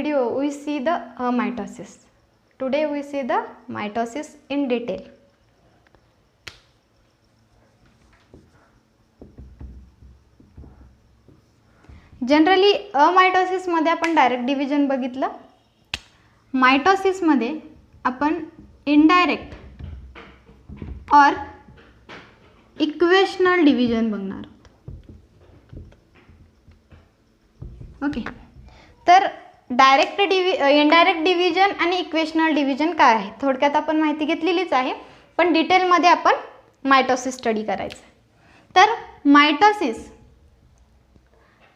video we see the mitosis. Today we see the mitosis in detail. Generally amitosis मध्ये आपण direct division बघितलं. Mitosis मध्ये आपण indirect और इक्वेशनल डिव्हिजन बघणार आहोत. ओके, तर डायरेक्ट इनडायरेक्ट डिव्हिजन आणि इक्वेशनल डिव्हिजन काय आहे थोडक्यात आपण माहिती घेतलेलीच आहे, पण डिटेलमध्ये आपण मायटोसिस स्टडी करायचं. तर मायटोसिस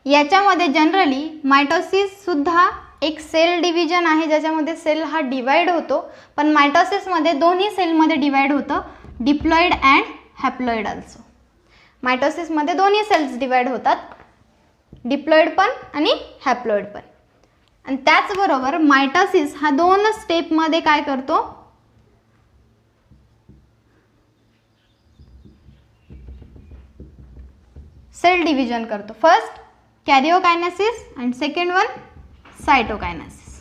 याच्यामध्ये जनरली मायटोसिस सुद्धा एक सेल डिव्हिजन आहे ज्याच्यामध्ये सेल हा डिवाइड होतो, पण मायटोसिसमध्ये दोन्ही सेलमध्ये डिवाइड होतं, डिप्लॉइड अँड हॅप्लॉइड ऑल्सो. मायटोसिसमध्ये दोन्ही सेल्स डिवाइड होतात, डिप्लॉइड पण आणि हॅप्लॉइड पण. आणि त्याचबरोबर मायटोसिस हा दोन स्टेपमध्ये काय करतो, सेल डिव्हिजन करतो. First karyokinesis and second one cytokinesis.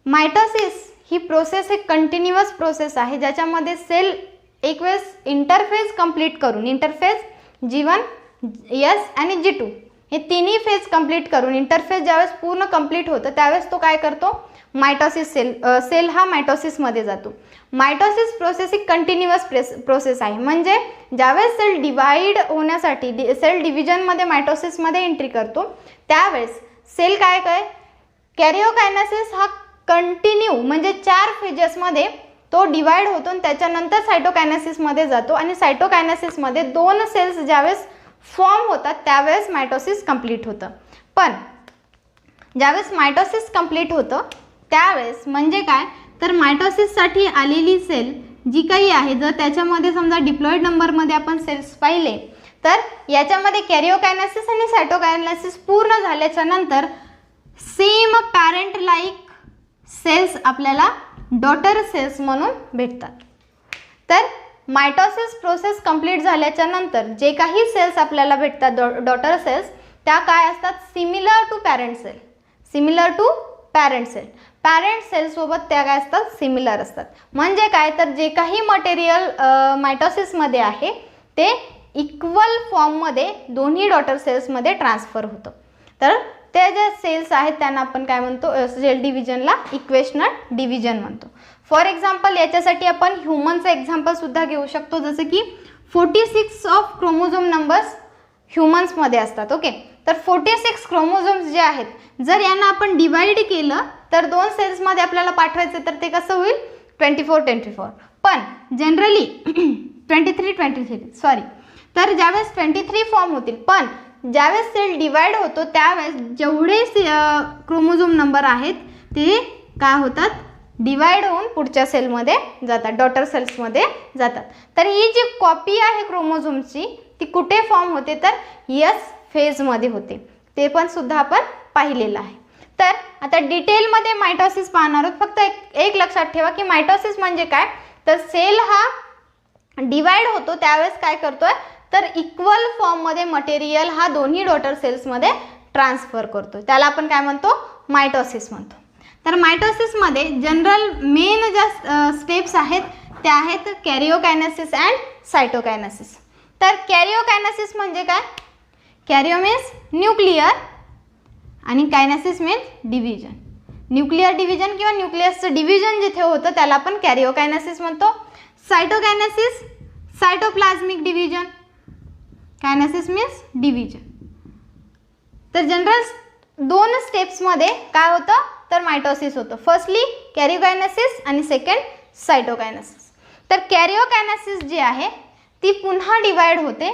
Mitosis ही प्रोसेस एक कंटिन्युअस प्रोसेस आहे ज्याच्यामध्ये सेल एक वेळेस इंटरफेज कंप्लीट करून, इंटरफेज G1, S आणि G2 हे तिन्ही फेज कंप्लीट करून इंटरफेज ज्यावेळेस पूर्ण कंप्लीट होतं त्यावेळेस तो काय करतो, मायटोसिस सेल हा मायटोसिसमध्ये जातो. मायटोसिस प्रोसेस ही कंटिन्युअस प्रोसेस आहे, म्हणजे ज्यावेळेस सेल डिवाइड होण्यासाठी सेल डिव्हिजनमध्ये मायटोसिसमध्ये एंट्री करतो त्यावेळेस सेल काय कॅरिओकायनेसिस हा कंटिन्यू म्हणजे 4 फेजेसमध्ये तो डिवाइड होतो आणि त्याच्यानंतर सायटोकायनेसिसमध्ये जातो. आणि सायटोकायनेसिसमध्ये 2 सेल्स ज्यावेळेस फॉर्म होतात त्यावेळेस मायटोसिस कंप्लीट होतं. पण ज्यावेळेस मायटोसिस कंप्लीट होतं त्यावेळेस म्हणजे काय, तर मायटोसिससाठी आलेली सेल जी काही आहे जर त्याच्यामध्ये समजा डिप्लॉइड नंबरमध्ये आपण सेल्स पाहिले तर याच्यामध्ये कॅरिओकायनेसिस आणि सायटोकायनेसिस पूर्ण झाल्याच्या नंतर सेम पॅरेंट लाईक सेल्स आपल्याला डॉटर सेल्स म्हणून भेटतात. तर मायटोसिस प्रोसेस कंप्लीट झाल्याच्या नंतर जे काही सेल्स आपल्याला भेटतात डॉटर सेल्स त्या काय असतात, similar to parent cell. Similar to parent cell, parent cell सोबत त्या काय असतात, सिमिलर असतात. म्हणजे काय, तर जे काही मटेरियल मायटोसिसमध्ये आहे ते इक्वल फॉर्ममध्ये दोन्ही डॉटर सेल्समध्ये ट्रान्सफर होतं. तर ते जे सेल्स आहेत त्यांना आपण काय म्हणतो, सेल डिव्हिजनला इक्वेशनल डिव्हिजन म्हणतो. फॉर एक्झाम्पल याच्यासाठी आपण ह्युमनचं एक्झाम्पल सुद्धा घेऊ शकतो, जसं की 46 ऑफ क्रोमोझोम नंबर्स ह्युमन्समध्ये असतात. ओके, तर 46 क्रोमोझोम्स जे आहेत जर यांना आपण डिवाइड केलं तर 2 सेल्समध्ये आपल्याला पाठवायचं तर ते कसं होईल, 24. पण जनरली 23 सॉरी, तर ज्यावेळेस 23 फॉर्म होतील, पण ज्यावेळेस सेल डिवाइड होतो त्यावेळेस जेवढे क्रोमोझोम नंबर आहेत ते काय होतात, डिवाइड होऊन पुढच्या सेलमध्ये जातात, डॉटर सेल्समध्ये जातात. तर ही जी कॉपी आहे क्रोमोझोमची ती कुठे फॉर्म होते, तर S फेजमध्ये होते. ते पण सुद्धा आपण पाहिलेलं आहे. तर आता डिटेलमध्ये मायटोसिस पाहणार आहोत. फक्त एक लक्षात ठेवा की मायटोसिस म्हणजे काय, तर सेल हा डिवाइड होतो त्यावेळेस काय करतोय, तर इक्वल फॉर्ममध्ये मटेरियल हा दोन्ही डॉटर सेल्समध्ये ट्रान्सफर करतो, त्याला आपण काय म्हणतो, मायटोसिस म्हणतो. तर मायटोसिसमध्ये जनरल मेन ज्या स्टेप्स आहेत त्या आहेत कॅरिओकायनेसिस अँड सायटोकायनेसिस. तर कॅरिओकायनेसिस म्हणजे काय, कॅरिओ मीन्स न्यूक्लियर आणि कायनेसिस मीन्स डिव्हिजन. न्यूक्लियर डिव्हिजन किंवा न्यूक्लियसचं डिव्हिजन जिथे होतं त्याला आपण कॅरिओकायनेसिस म्हणतो. Cytokinesis सायटोप्लाझ्मिक division, कायनेसिस means division. तर जनरल 2 स्टेप्समध्ये काय होतं, तर मायटोसिस होतं. फर्स्टली कॅरिओकायनेसिस आणि सेकंड सायटोकायनेसिस. तर कॅरिओकायनेसिस जी आहे ती पुन्हा डिवाइड होते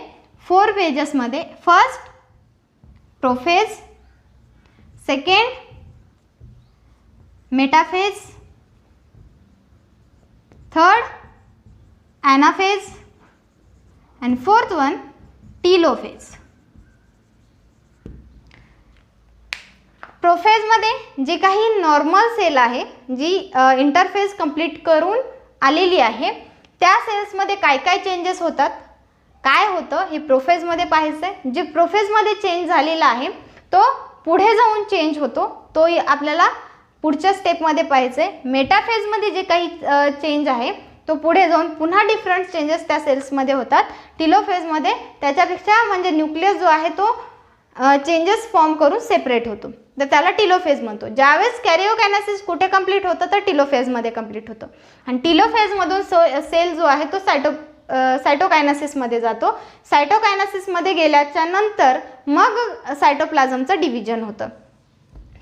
4 फेजेसमध्ये. First prophase, second metaphase, third anaphase and fourth one telophase. प्रोफेजमध्ये जे काही नॉर्मल सेल आहे जी इंटरफेज कंप्लीट करून आलेली आहे त्या सेल्समध्ये काय काय चेंजेस होतात, काय होतं हे प्रोफेजमध्ये पाहायचं आहे. जे प्रोफेजमध्ये चेंज झालेलं आहे तो पुढे जाऊन चेंज होतो, तो आपल्याला पुढच्या स्टेपमध्ये पाहायचं आहे. मेटाफेजमध्ये जे काही चेंज आहे तो पुढे जाऊन पुन्हा डिफरंट चेंजेस त्या सेल्समध्ये होतात. टिलोफेजमध्ये त्याच्यापेक्षा म्हणजे न्यूक्लियस जो आहे तो चेंजेस फॉर्म करून सेपरेट होतो, तर त्याला टिलोफेज म्हणतो. ज्यावेळेस कॅरिओकायनेसिस कुठे कंप्लीट होतं तर टिलोफेजमध्ये कंप्लीट होतं. आणि टिलोफेजमधून सेल जो आहे तो सायटोकायनेसिसमध्ये जातो. सायटोकायनेसिसमध्ये गेल्याच्या नंतर मग सायटोप्लाझमचं डिव्हिजन होतं.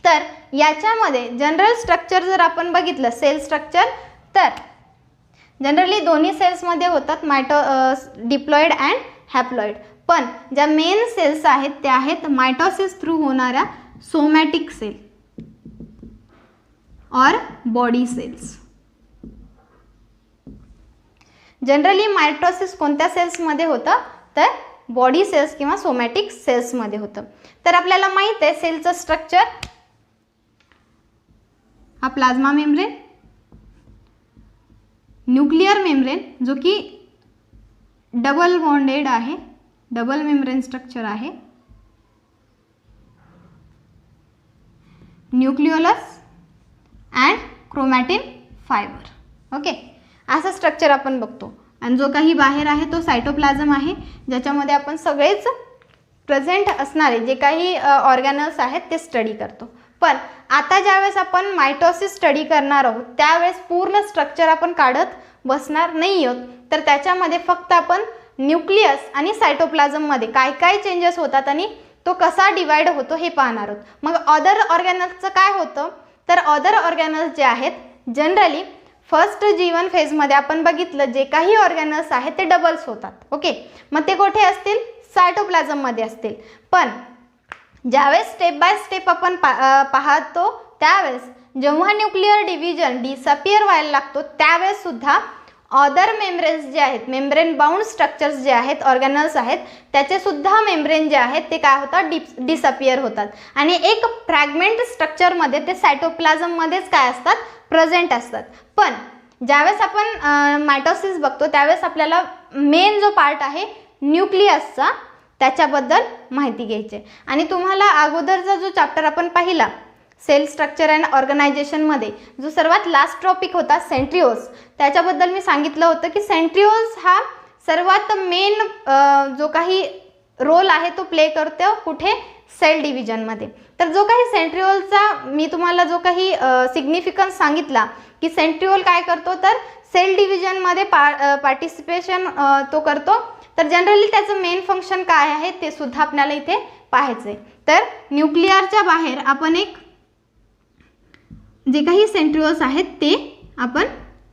तर याच्यामध्ये जनरल स्ट्रक्चर जर आपण बघितलं सेल स्ट्रक्चर, तर जनरली दोन्ही सेल्समध्ये होतात, डिप्लॉइड अँड हॅप्लॉइड. पण ज्या मेन सेल्स आहेत त्या आहेत मायटोसिस थ्रू होणाऱ्या सोमॅटिक सेल और बॉडी सेल्स. जनरली मायटोसिस कोणत्या सेल्समध्ये होतं तर बॉडी सेल्स किंवा सोमॅटिक सेल्समध्ये होतं. तर आपल्याला माहित आहे सेलचं स्ट्रक्चर, हा प्लाझ्मा मेम्ब्रेन, न्यूक्लियर मेम्ब्रेन जो की डबल बॉन्डेड आहे, डबल मेम्ब्रेन स्ट्रक्चर आहे, nucleolus and chromatin fibre. Okay, असं स्ट्रक्चर आपण बघतो. आणि जो काही बाहेर आहे तो सायटोप्लाझम आहे, ज्याच्यामध्ये आपण सगळेच प्रेझेंट असणारे जे काही ऑर्गॅनल्स आहेत ते स्टडी करतो. पण आता ज्यावेळेस आपण मायटोसिस स्टडी करणार आहोत त्यावेळेस पूर्ण स्ट्रक्चर आपण काढत बसणार नाही आहोत, तर त्याच्यामध्ये फक्त आपण न्यूक्लियस आणि सायटोप्लाझममध्ये काय काय चेंजेस होतात आणि तो कसा डिवाइड होतो हे पाहणार आहोत. मग अदर ऑर्गॅनल्सचं काय होतं तर अदर ऑर्गॅनल्स जे आहेत जनरली फर्स्ट G1 फेजमध्ये आपण बघितलं जे काही ऑर्गॅनल्स आहेत ते डबल्स होतात. ओके, मग ते कुठे असतील सायटोप्लाझममध्ये असतील. पण ज्यावेळेस स्टेप बाय स्टेप आपण पाहतो त्यावेळेस जेव्हा न्यूक्लिअर डिव्हिजन डिसअपिअर व्हायला लागतो त्यावेळेस सुद्धा अदर मेम्ब्रेन्स जे आहेत, मेम्ब्रेन बाउंड स्ट्रक्चर्स जे आहेत, ऑर्गॅनल्स आहेत, त्याचे सुद्धा मेम्ब्रेन जे आहेत ते काय होतात डिसअपिअर होतात. आणि एक फ्रॅगमेंट स्ट्रक्चरमध्ये ते सायटोप्लाझममध्येच काय असतात प्रेझेंट असतात. पण ज्यावेळेस आपण मायटोसिस बघतो त्यावेळेस आपल्याला मेन जो पार्ट आहे न्यूक्लियसचा त्याच्याबद्दल माहिती घ्यायची. आणि तुम्हाला अगोदरचा जो चॅप्टर आपण पाहिला सेल स्ट्रक्चर अँड ऑर्गनायझेशनमध्ये जो सर्वात लास्ट टॉपिक होता सेंट्रिओल्स, त्याच्याबद्दल मी सांगितलं होतं की सेंट्रिओल्स हा सर्वात मेन जो काही रोल आहे तो प्ले करतो कुठे सेल डिव्हिजनमध्ये. तर जो काही सेंट्रिओलचा मी तुम्हाला जो काही सिग्निफिकन्स सांगितला की सेंट्रिओल काय करतो तर सेल डिव्हिजनमध्ये पार्टिसिपेशन तो करतो. तर जनरली त्याचं मेन फंक्शन काय आहे ते सुद्धा आपल्याला इथे पाहायचं आहे. तर न्यूक्लिअरच्या बाहेर आपण एक जे काही सेंट्रिओल्स आहेत ते आपण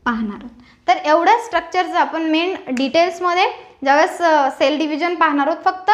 पाहणार आहोत. तर एवढ्या स्ट्रक्चरचं आपण मेन डिटेल्समध्ये ज्यावेळेस सेल डिव्हिजन पाहणार आहोत फक्त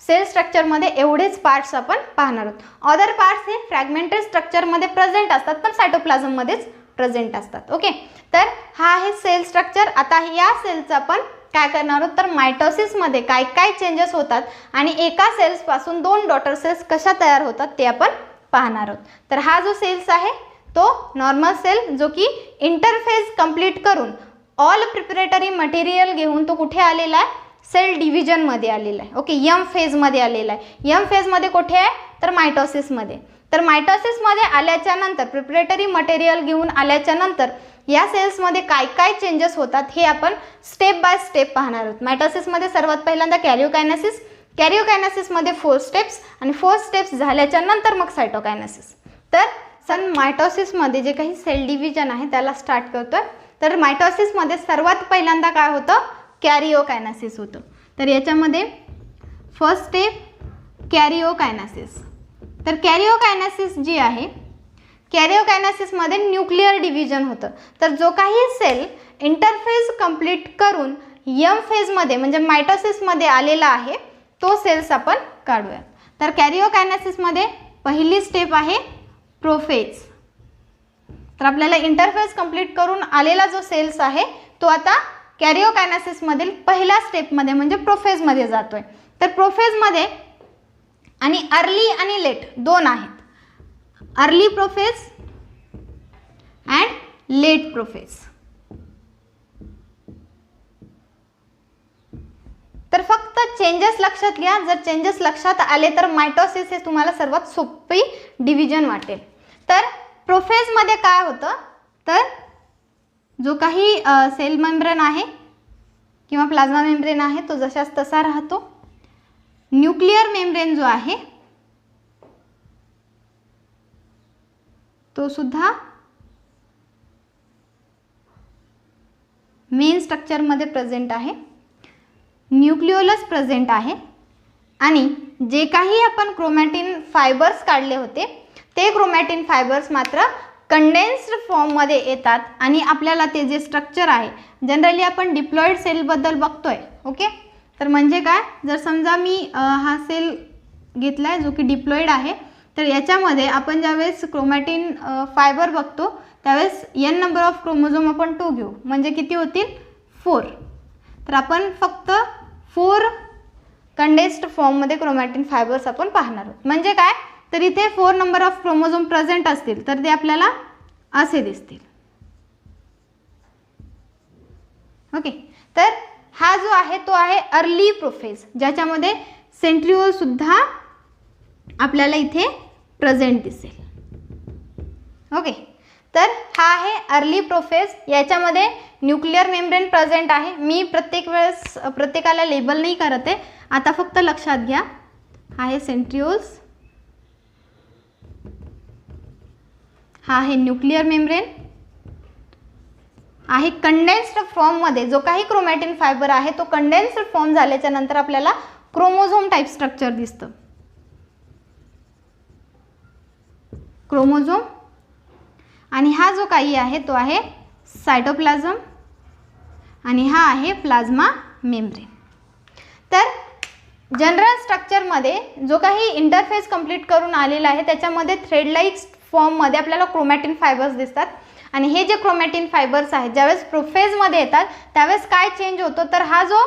सेल स्ट्रक्चरमध्ये एवढेच पार्ट्स आपण पाहणार आहोत. अदर पार्ट्स हे फ्रॅगमेंटेड स्ट्रक्चरमध्ये प्रेझेंट असतात पण सायटोप्लाझममध्येच प्रेझेंट असतात. ओके, तर हा आहे सेल स्ट्रक्चर. आता या सेलचं आपण काय करणार आहोत तर मायटोसिसमध्ये काय काय चेंजेस होतात आणि एका सेल्सपासून दोन डॉटर सेल्स कशा तयार होतात ते आपण पाहणार आहोत. तर हा जो सेल्स आहे तो नॉर्मल सेल जो की इंटरफेज कंप्लीट करून ऑल प्रिपरेटरी मटेरियल घेऊन तो कुठे आलेला आहे सेल डिव्हिजनमध्ये आलेला आहे. ओके, यम फेजमध्ये आलेला आहे. यम फेजमध्ये कुठे आहे तर मायटोसिसमध्ये. तर मायटोसिसमध्ये आल्याच्या नंतर प्रिपरेटरी मटेरियल घेऊन आल्याच्या नंतर या सेल्समध्ये काय काय चेंजेस होतात हे आपण स्टेप बाय स्टेप पाहणार आहोत. मायटोसिसमध्ये सर्वात पहिल्यांदा कॅरिओकायनेसिस, कॅरिओकायनेसिसमध्ये 4 स्टेप्स आणि 4 स्टेप्स झाल्याच्या नंतर मग सायटोकायनेसिस. तर मायटोसिसमध्ये जे काही सेल डिव्हिजन आहे त्याला स्टार्ट करतोय. तर मायटोसिसमध्ये सर्वात पहिल्यांदा काय होतं कॅरिओकायनेसिस होतं. तर याच्यामध्ये फर्स्ट स्टेप कॅरिओकायनेसिस. तर कॅरिओकायनेसिस जी आहे कॅरिओकायनेसिसमध्ये न्यूक्लिअर डिव्हिजन होतं. तर जो काही सेल इंटरफेज कंप्लीट करून यम फेजमध्ये म्हणजे मायटोसिसमध्ये आलेला आहे तो सेल्स आपण काढूया. तर कॅरिओकायनेसिसमध्ये पहिली स्टेप आहे प्रोफेज. तर आपल्याला इंटरफेज कंप्लीट करून आलेला जो सेल्स आहे तो आता कॅरिओकायनेसिसमधील पहिल्या स्टेपमध्ये म्हणजे प्रोफेजमध्ये जातोय. तर प्रोफेजमध्ये आणि अर्ली आणि लेट दोन आहेत, early prophase and let prophase. तर फक्त चेंजेस लक्षात घ्या. जर चेंजेस लक्षात आले तर मायटोसिस हे तुम्हाला सर्वात सोपी डिव्हिजन वाटेल. तर प्रोफेजमध्ये काय होतं, तर जो काही सेल मेम्ब्रेन आहे किंवा प्लाझ्मा मेम्ब्रेन आहे तो जशाच तसा राहतो. न्यूक्लिअर मेम्ब्रेन जो आहे तो सुद्धा मेन स्ट्रक्चरमध्ये प्रेझेंट आहे. न्यूक्लिओलस प्रेझेंट आहे आणि जे काही आपण क्रोमॅटिन फायबर्स काढले होते ते क्रोमॅटिन फायबर्स मात्र कंडेन्स्ड फॉर्ममध्ये येतात आणि आपल्याला ते जे स्ट्रक्चर आहे, जनरली आपण डिप्लॉइड सेलबद्दल बघतोय. ओके, तर म्हणजे काय, जर समजा मी हा सेल घेतला आहे जो की डिप्लॉइड आहे, तर याच्यामध्ये आपण ज्यावेळेस क्रोमॅटिन फायबर बघतो त्यावेळेस n नंबर ऑफ क्रोमोझोम आपण 2 घेऊ, म्हणजे किती होतील 4. तर आपण फक्त 4 कंडेन्स्ड फॉर्ममध्ये क्रोमॅटिन फायबर्स आपण पाहणार आहोत. म्हणजे काय, तर इथे 4 नंबर ऑफ क्रोमोझोम प्रेझेंट असतील तर ते आपल्याला असे दिसतील. ओके, तर हा जो आहे तो आहे अर्ली प्रोफेज, ज्याच्यामध्ये सेंट्रिओल सुद्धा आपल्याला इथे प्रेझेंट दिसेल. ओके, तर हा आहे अर्ली प्रोफेज. याच्यामध्ये न्यूक्लिअर मेम्ब्रेन प्रेझेंट आहे. मी प्रत्येक वेळेस प्रत्येकाला लेबल नाही करत आहे, आता फक्त लक्षात घ्या. हा आहे सेंट्रिओल्स, हा आहे न्यूक्लिअर मेम्ब्रेन आहे. कंडेन्स्ड फॉर्ममध्ये जो काही क्रोमॅटिन फायबर आहे तो कंडेन्स्ड फॉर्म झाल्याच्या नंतर आपल्याला क्रोमोझोम टाईप स्ट्रक्चर दिसतं. क्रोमोझोम आणि हा जो काही आहे तो आहे सायटोप्लाझम आणि हा आहे प्लाझ्मा मेम्ब्रेन. तर जनरल स्ट्रक्चरमध्ये जो काही इंटरफेस कंप्लीट करून आलेला आहे त्याच्यामध्ये थ्रेड लाईक फॉर्ममध्ये आपल्याला क्रोमॅटिन फायबर्स दिसतात. आणि हे जे क्रोमॅटिन फायबर्स आहेत ज्यावेळेस प्रोफेजमध्ये येतात त्यावेळेस काय चेंज होतो, तर हा जो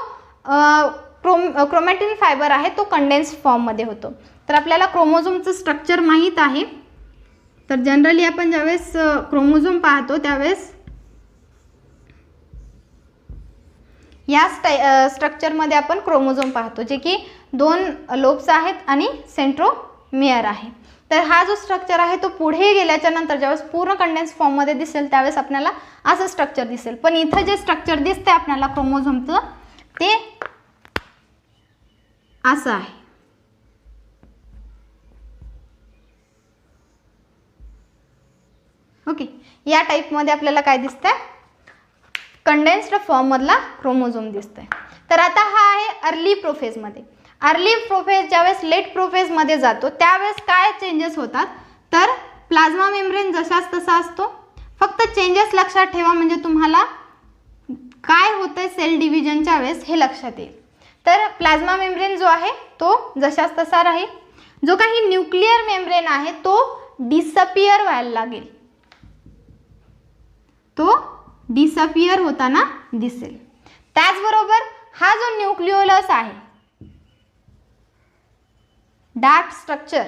क्रोमॅटिन फायबर आहे तो कंडेन्स्ड फॉर्ममध्ये होतो. तर आपल्याला क्रोमोझोमचं स्ट्रक्चर माहीत आहे. तर जनरली आपण ज्यावेळेस क्रोमोझोम पाहतो त्यावेळेस या स्ट्रक्चरमध्ये आपण क्रोमोझोम पाहतो, जे की 2 लोब्स आहेत आणि सेंट्रोमियर आहे. तर हा जो स्ट्रक्चर आहे तो पुढे गेल्याच्या नंतर ज्यावेळेस पूर्ण कंडेन्स फॉर्ममध्ये दिसेल त्यावेळेस आपल्याला असं स्ट्रक्चर दिसेल. पण इथं जे स्ट्रक्चर दिसते आपल्याला क्रोमोझोमचं ते असं आहे. ओके, या टाईपमध्ये आपल्याला काय दिसतंय, कंडेन्स्ड फॉर्ममधला क्रोमोझोम दिसतंय. तर आता हा आहे अर्ली प्रोफेजमध्ये. अर्ली प्रोफेज ज्यावेळेस लेट प्रोफेजमध्ये जातो त्यावेळेस काय चेंजेस होतात, तर प्लाझ्मा मेम्ब्रेन जशाच तसा असतो. फक्त चेंजेस लक्षात ठेवा म्हणजे तुम्हाला काय होतंय सेल डिव्हिजनच्या वेळेस हे लक्षात येईल. तर प्लाझ्मा मेम्ब्रेन जो आहे तो जशाच तसा राहील. जो काही न्यूक्लिअर मेम्ब्रेन आहे तो डिसअपियर व्हायला लागेल, तो डिसअपियर होताना दिसेल. त्याचबरोबर हा जो न्यूक्लिओलस आहे डार्क स्ट्रक्चर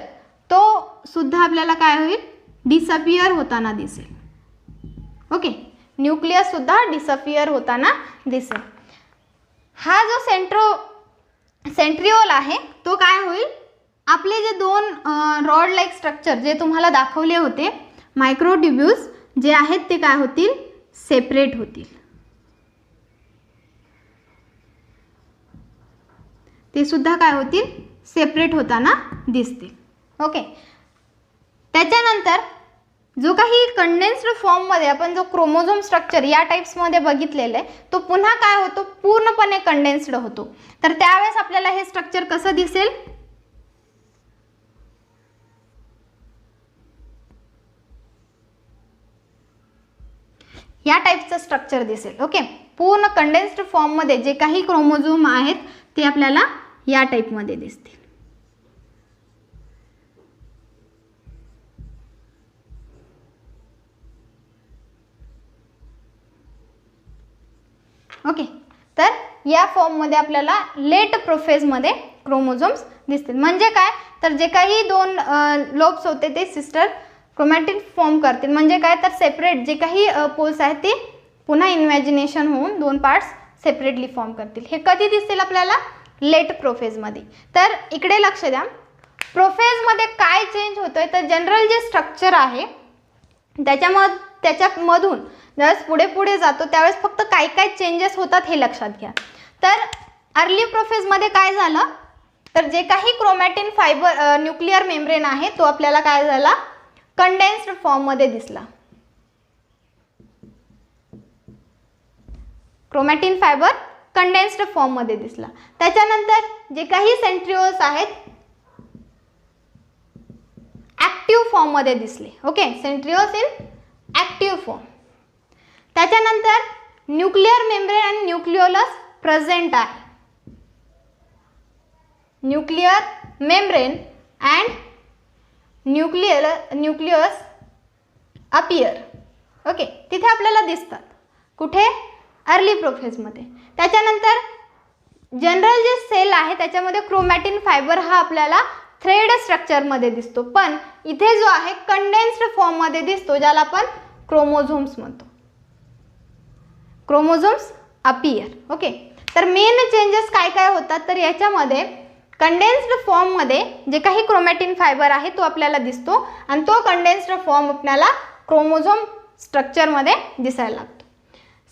तो सुद्धा आपल्याला काय होईल, डिसअपियर होताना दिसेल. ओके, न्यूक्लियस सुद्धा डिसअपियर होताना दिसेल. हा जो सेंट्रिओल आहे तो काय होईल, आपले जे 2 रॉड लाईक स्ट्रक्चर जे तुम्हाला दाखवले होते मायक्रोट्युब्यूल्स जे आहेत ते काय होतील, सेपरेट होतील. ते सुद्धा काय होतील, सेपरेट होताना दिसतील. ओके, त्याच्यानंतर जो काही कंडेन्स्ड फॉर्ममध्ये आपण जो क्रोमोझोम स्ट्रक्चर या टाइप्समध्ये बघितलेलं आहे तो पुन्हा काय होतो, पूर्णपणे कंडेन्स्ड होतो. तर त्यावेळेस आपल्याला हे स्ट्रक्चर कसं दिसेल, या टाइपचं स्ट्रक्चर दिसेल. ओके, पूर्ण कंडेन्स्ड फॉर्ममध्ये जे काही क्रोमोझोम आहेत ते आपल्याला या टाइपमध्ये दिसतील. ओके, तर या फॉर्ममध्ये आपल्याला लेट प्रोफेजमध्ये क्रोमोझोम्स दिसतील. म्हणजे काय, तर जे काही 2 लोब्स होते ते सिस्टर क्रोमॅटिन फॉर्म करतील. म्हणजे काय, तर सेपरेट जे काही पोल्स आहेत ते पुन्हा इन्व्हॅजिनेशन होऊन 2 पार्ट्स सेपरेटली फॉर्म करतील. हे कधी दिसेल आपल्याला, लेट प्रोफेजमध्ये. तर इकडे लक्ष द्या, प्रोफेजमध्ये काय चेंज होतोय तर जनरल जे स्ट्रक्चर आहे त्याच्यामधून ज्यावेळेस पुढे पुढे जातो त्यावेळेस फक्त काय काय चेंजेस होतात हे लक्षात घ्या. तर अर्ली प्रोफेजमध्ये काय झालं तर जे काही क्रोमॅटिन फायबर न्यूक्लिअर मेम्ब्रेन आहे तो आपल्याला काय झाला, कंडेन्स्ड फॉर्ममध्ये दिसला. क्रोमॅटिन फायबर कंडेन्स्ड फॉर्ममध्ये दिसला. त्याच्यानंतर जे काही सेंट्रिओल्स आहेत ॲक्टिव्ह फॉर्ममध्ये दिसले. Okay, centrioles in active form. त्याच्यानंतर न्यूक्लिअर मेम्ब्रेन आणि न्यूक्लिओलस प्रेझेंट आहे. Nuclear membrane and nucleus appear. Okay, तिथे आपल्याला दिसतात. कुठे, अर्ली प्रोफेजमध्ये. त्याच्यानंतर जनरल जे सेल आहे त्याच्यामध्ये क्रोमॅटिन फायबर हा आपल्याला थ्रेड स्ट्रक्चरमध्ये दिसतो, पण इथे जो आहे कंडेन्स्ड फॉर्ममध्ये दिसतो, ज्याला आपण क्रोमोझोम्स म्हणतो. Chromosomes appear. ओके, तर मेन चेंजेस काय काय होतात तर याच्यामध्ये कंडेन्स्ड फॉर्ममध्ये जे काही क्रोमॅटिन फायबर आहे तो आपल्याला दिसतो आणि तो कंडेन्स्ड फॉर्म आपल्याला क्रोमोझोम स्ट्रक्चरमध्ये दिसायला लागतो.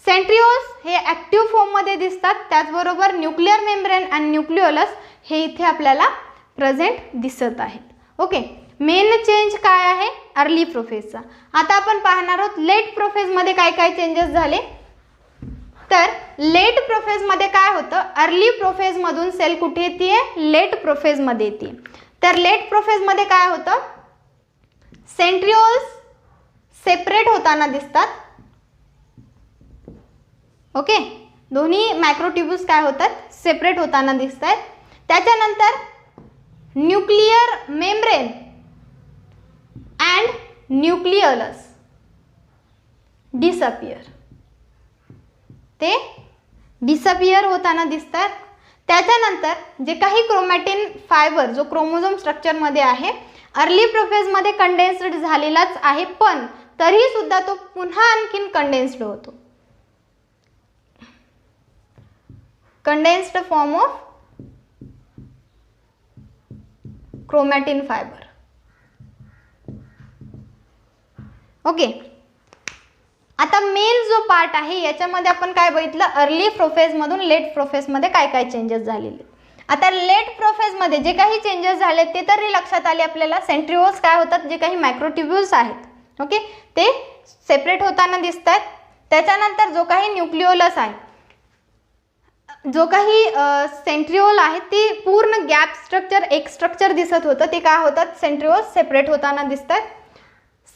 सेंट्रिओल्स हे ॲक्टिव्ह फॉर्ममध्ये दिसतात. त्याचबरोबर न्यूक्लिअर मेम्ब्रेन आणि न्यूक्लिओलस हे इथे आपल्याला प्रेझेंट दिसत आहेत. ओके, मेन चेंज काय आहे अर्ली प्रोफेजचा. आता आपण पाहणार आहोत लेट प्रोफेजमध्ये काय काय चेंजेस झाले. तर लेट प्रोफेजमध्ये काय होतं, अर्ली प्रोफेजमधून सेल कुठे येते, लेट प्रोफेजमध्ये येते. तर लेट प्रोफेजमध्ये काय होतं, सेंट्रिओल्स सेपरेट होताना दिसतात. ओके, दोन्ही मॅक्रोट्युब्यूल्स काय होतात, सेपरेट होताना दिसत आहेत. त्याच्यानंतर nuclear membrane and nucleolus disappear. ते डिसअपियर होताना दिसतात. त्याच्यानंतर जे काही क्रोमॅटिन फायबर जो क्रोमोझोम स्ट्रक्चरमध्ये आहे अर्ली प्रोफेजमध्ये कंडेन्स्ड झालेलाच आहे, पण तरी सुद्धा तो पुन्हा आणखीन कंडेन्स्ड होतो. Condensed form of chromatin fibre. Okay, आता मेन जो पार्ट आहे याच्यामध्ये आपण काय बघितलं, अर्ली प्रोफेजमधून लेट प्रोफेजमध्ये काय काय चेंजेस झालेले. आता लेट प्रोफेजमध्ये जे काही चेंजेस झाले ते तरी लक्षात आले आपल्याला. सेंट्रिओल्स काय होतात, जे काही मायक्रोट्युब्यूल्स आहेत ओके ते सेपरेट होताना दिसतात. त्याच्यानंतर जो काही न्यूक्लिओलस आहे, जो काही सेंट्रिओल आहे ते पूर्ण गॅप स्ट्रक्चर एक स्ट्रक्चर दिसत होतं, ते काय होतात, सेंट्रिओल्स सेपरेट होताना दिसतात.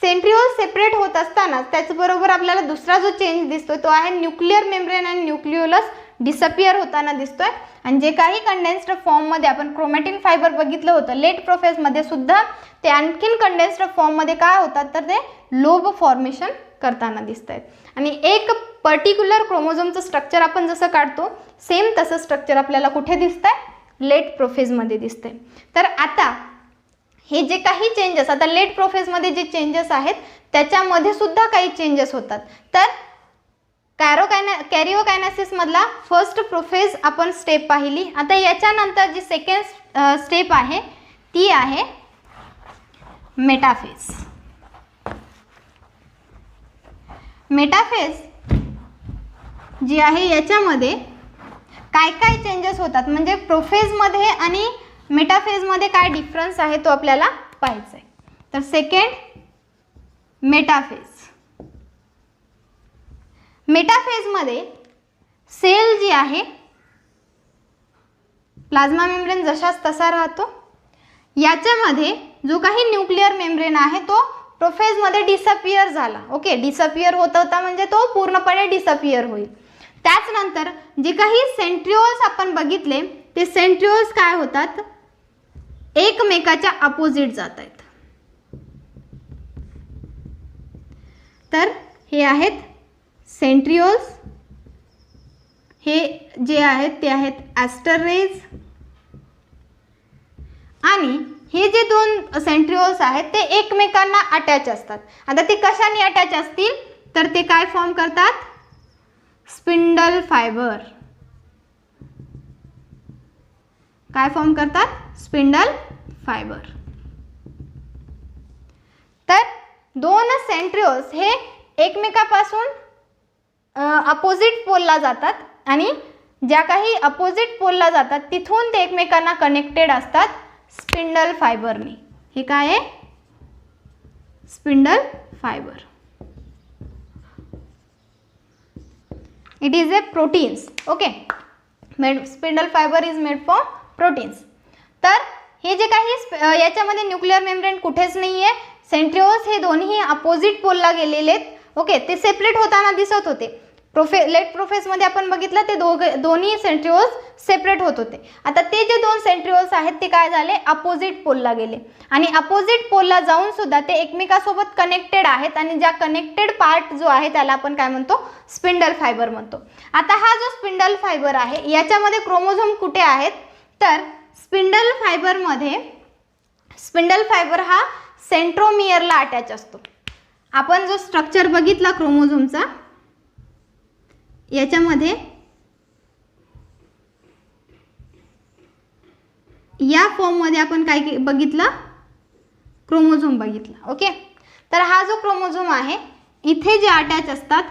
सेंट्रिओल सेपरेट होत असताना त्याचबरोबर आपल्याला दुसरा जो चेंज दिसतोय तो आहे न्यूक्लिअर मेम्ब्रेन आणि न्यूक्लिओलस डिसअपियर होताना दिसतोय. आणि जे काही कंडेन्स्ड फॉर्ममध्ये आपण क्रोमॅटिन फायबर बघितलं होतं लेट प्रोफेजमध्ये सुद्धा ते आणखीन कंडेन्स्ड फॉर्ममध्ये काय होतात तर ते लोब फॉर्मेशन करताना दिसत आहेत. आणि एक पर्टिक्युलर क्रोमोझोमचं स्ट्रक्चर आपण जसं काढतो सेम तसं स्ट्रक्चर आपल्याला कुठे दिसतंय, लेट प्रोफेजमध्ये दिसतंय. तर आता हे जे काही चेंजेस आता लेट प्रोफेजमध्ये जे चेंजेस आहेत त्याच्यामध्ये सुद्धा काही चेंजेस होतात. तर कॅरिओकायनेसिस मधला फर्स्ट प्रोफेज आपण स्टेप पाहिली. आता याच्यानंतर जी सेकंड स्टेप आहे ती आहे मेटाफेज. मेटाफेज जी आहे याच्यामध्ये काय काय चेंजेस होतात, म्हणजे प्रोफेजमध्ये आणि मेटाफेजमध्ये काय डिफरन्स आहे तो आपल्याला पाहायचा आहे. तर सेकंड मेटाफेज. मेटाफेजमध्ये सेल जी आहे प्लाझ्मा मेम्ब्रेन जशाच तसा राहतो. याच्यामध्ये जो काही न्यूक्लिअर मेम्ब्रेन आहे तो प्रोफेजमध्ये डिसअपियर झाला. ओके, डिसअपियर होत होता म्हणजे तो पूर्णपणे डिसअपियर होईल. त्याचनंतर जे काही सेंट्रिओल्स आपण बघितले ते सेंट्रिओल्स काय होतात, एकमेकाच्या अपोजिट जात आहेत. तर हे आहेत सेंट्रिओल्स, हे जे आहेत ते आहेत ॲस्टर रेज, आणि हे जे दोन सेंट्रिओल्स आहेत ते एकमेकांना अटॅच असतात. आता ते कशाने अटॅच असतील तर ते काय फॉर्म करतात, स्पिंडल फायबर. काय फॉर्म करतात? Spindle fibre. तर दोन सेंट्रिओल्स हे एकमेकापासून अपोजिट पोलला जातात आणि ज्या काही अपोजिट पोलला जातात तिथून ते एकमेकांना कनेक्टेड असतात स्पिंडल फायबरने. हे काय आहे? Spindle fibre. It is a proteins. Okay, spindle fibre is made for proteins. तर हे जे काही याच्यामध्ये न्यूक्लिअर मेम्ब्रेन कुठेच नाही आहे. सेंट्रिओल्स हे दोन्ही अपोजिट पोलला गेलेले आहेत. ओके, ते सेपरेट होताना दिसत होते. लेट प्रोफेसमध्ये आपण बघितलं ते दोन्ही सेंट्रिओल्स सेपरेट होत होते. आता ते जे दोन सेंट्रिओल्स आहेत ते काय झाले? अपोजिट पोलला गेले आणि अपोजिट पोलला जाऊन सुद्धा ते एकमेकासोबत कनेक्टेड आहेत आणि ज्या कनेक्टेड पार्ट जो आहे त्याला आपण काय म्हणतो? स्पिंडल फायबर म्हणतो. आता हा जो स्पिंडल फायबर आहे याच्यामध्ये क्रोमोझोम कुठे आहेत? तर स्पिंडल फायबर हा सेंट्रोमियरला अटॅच असतो. आपण जो स्ट्रक्चर बघितला क्रोमोझोमचा याच्यामध्ये या फॉर्ममध्ये आपण काय बघितलं? क्रोमोझोम बघितला. ओके, तर हा जो क्रोमोझोम आहे इथे जे अटॅच असतात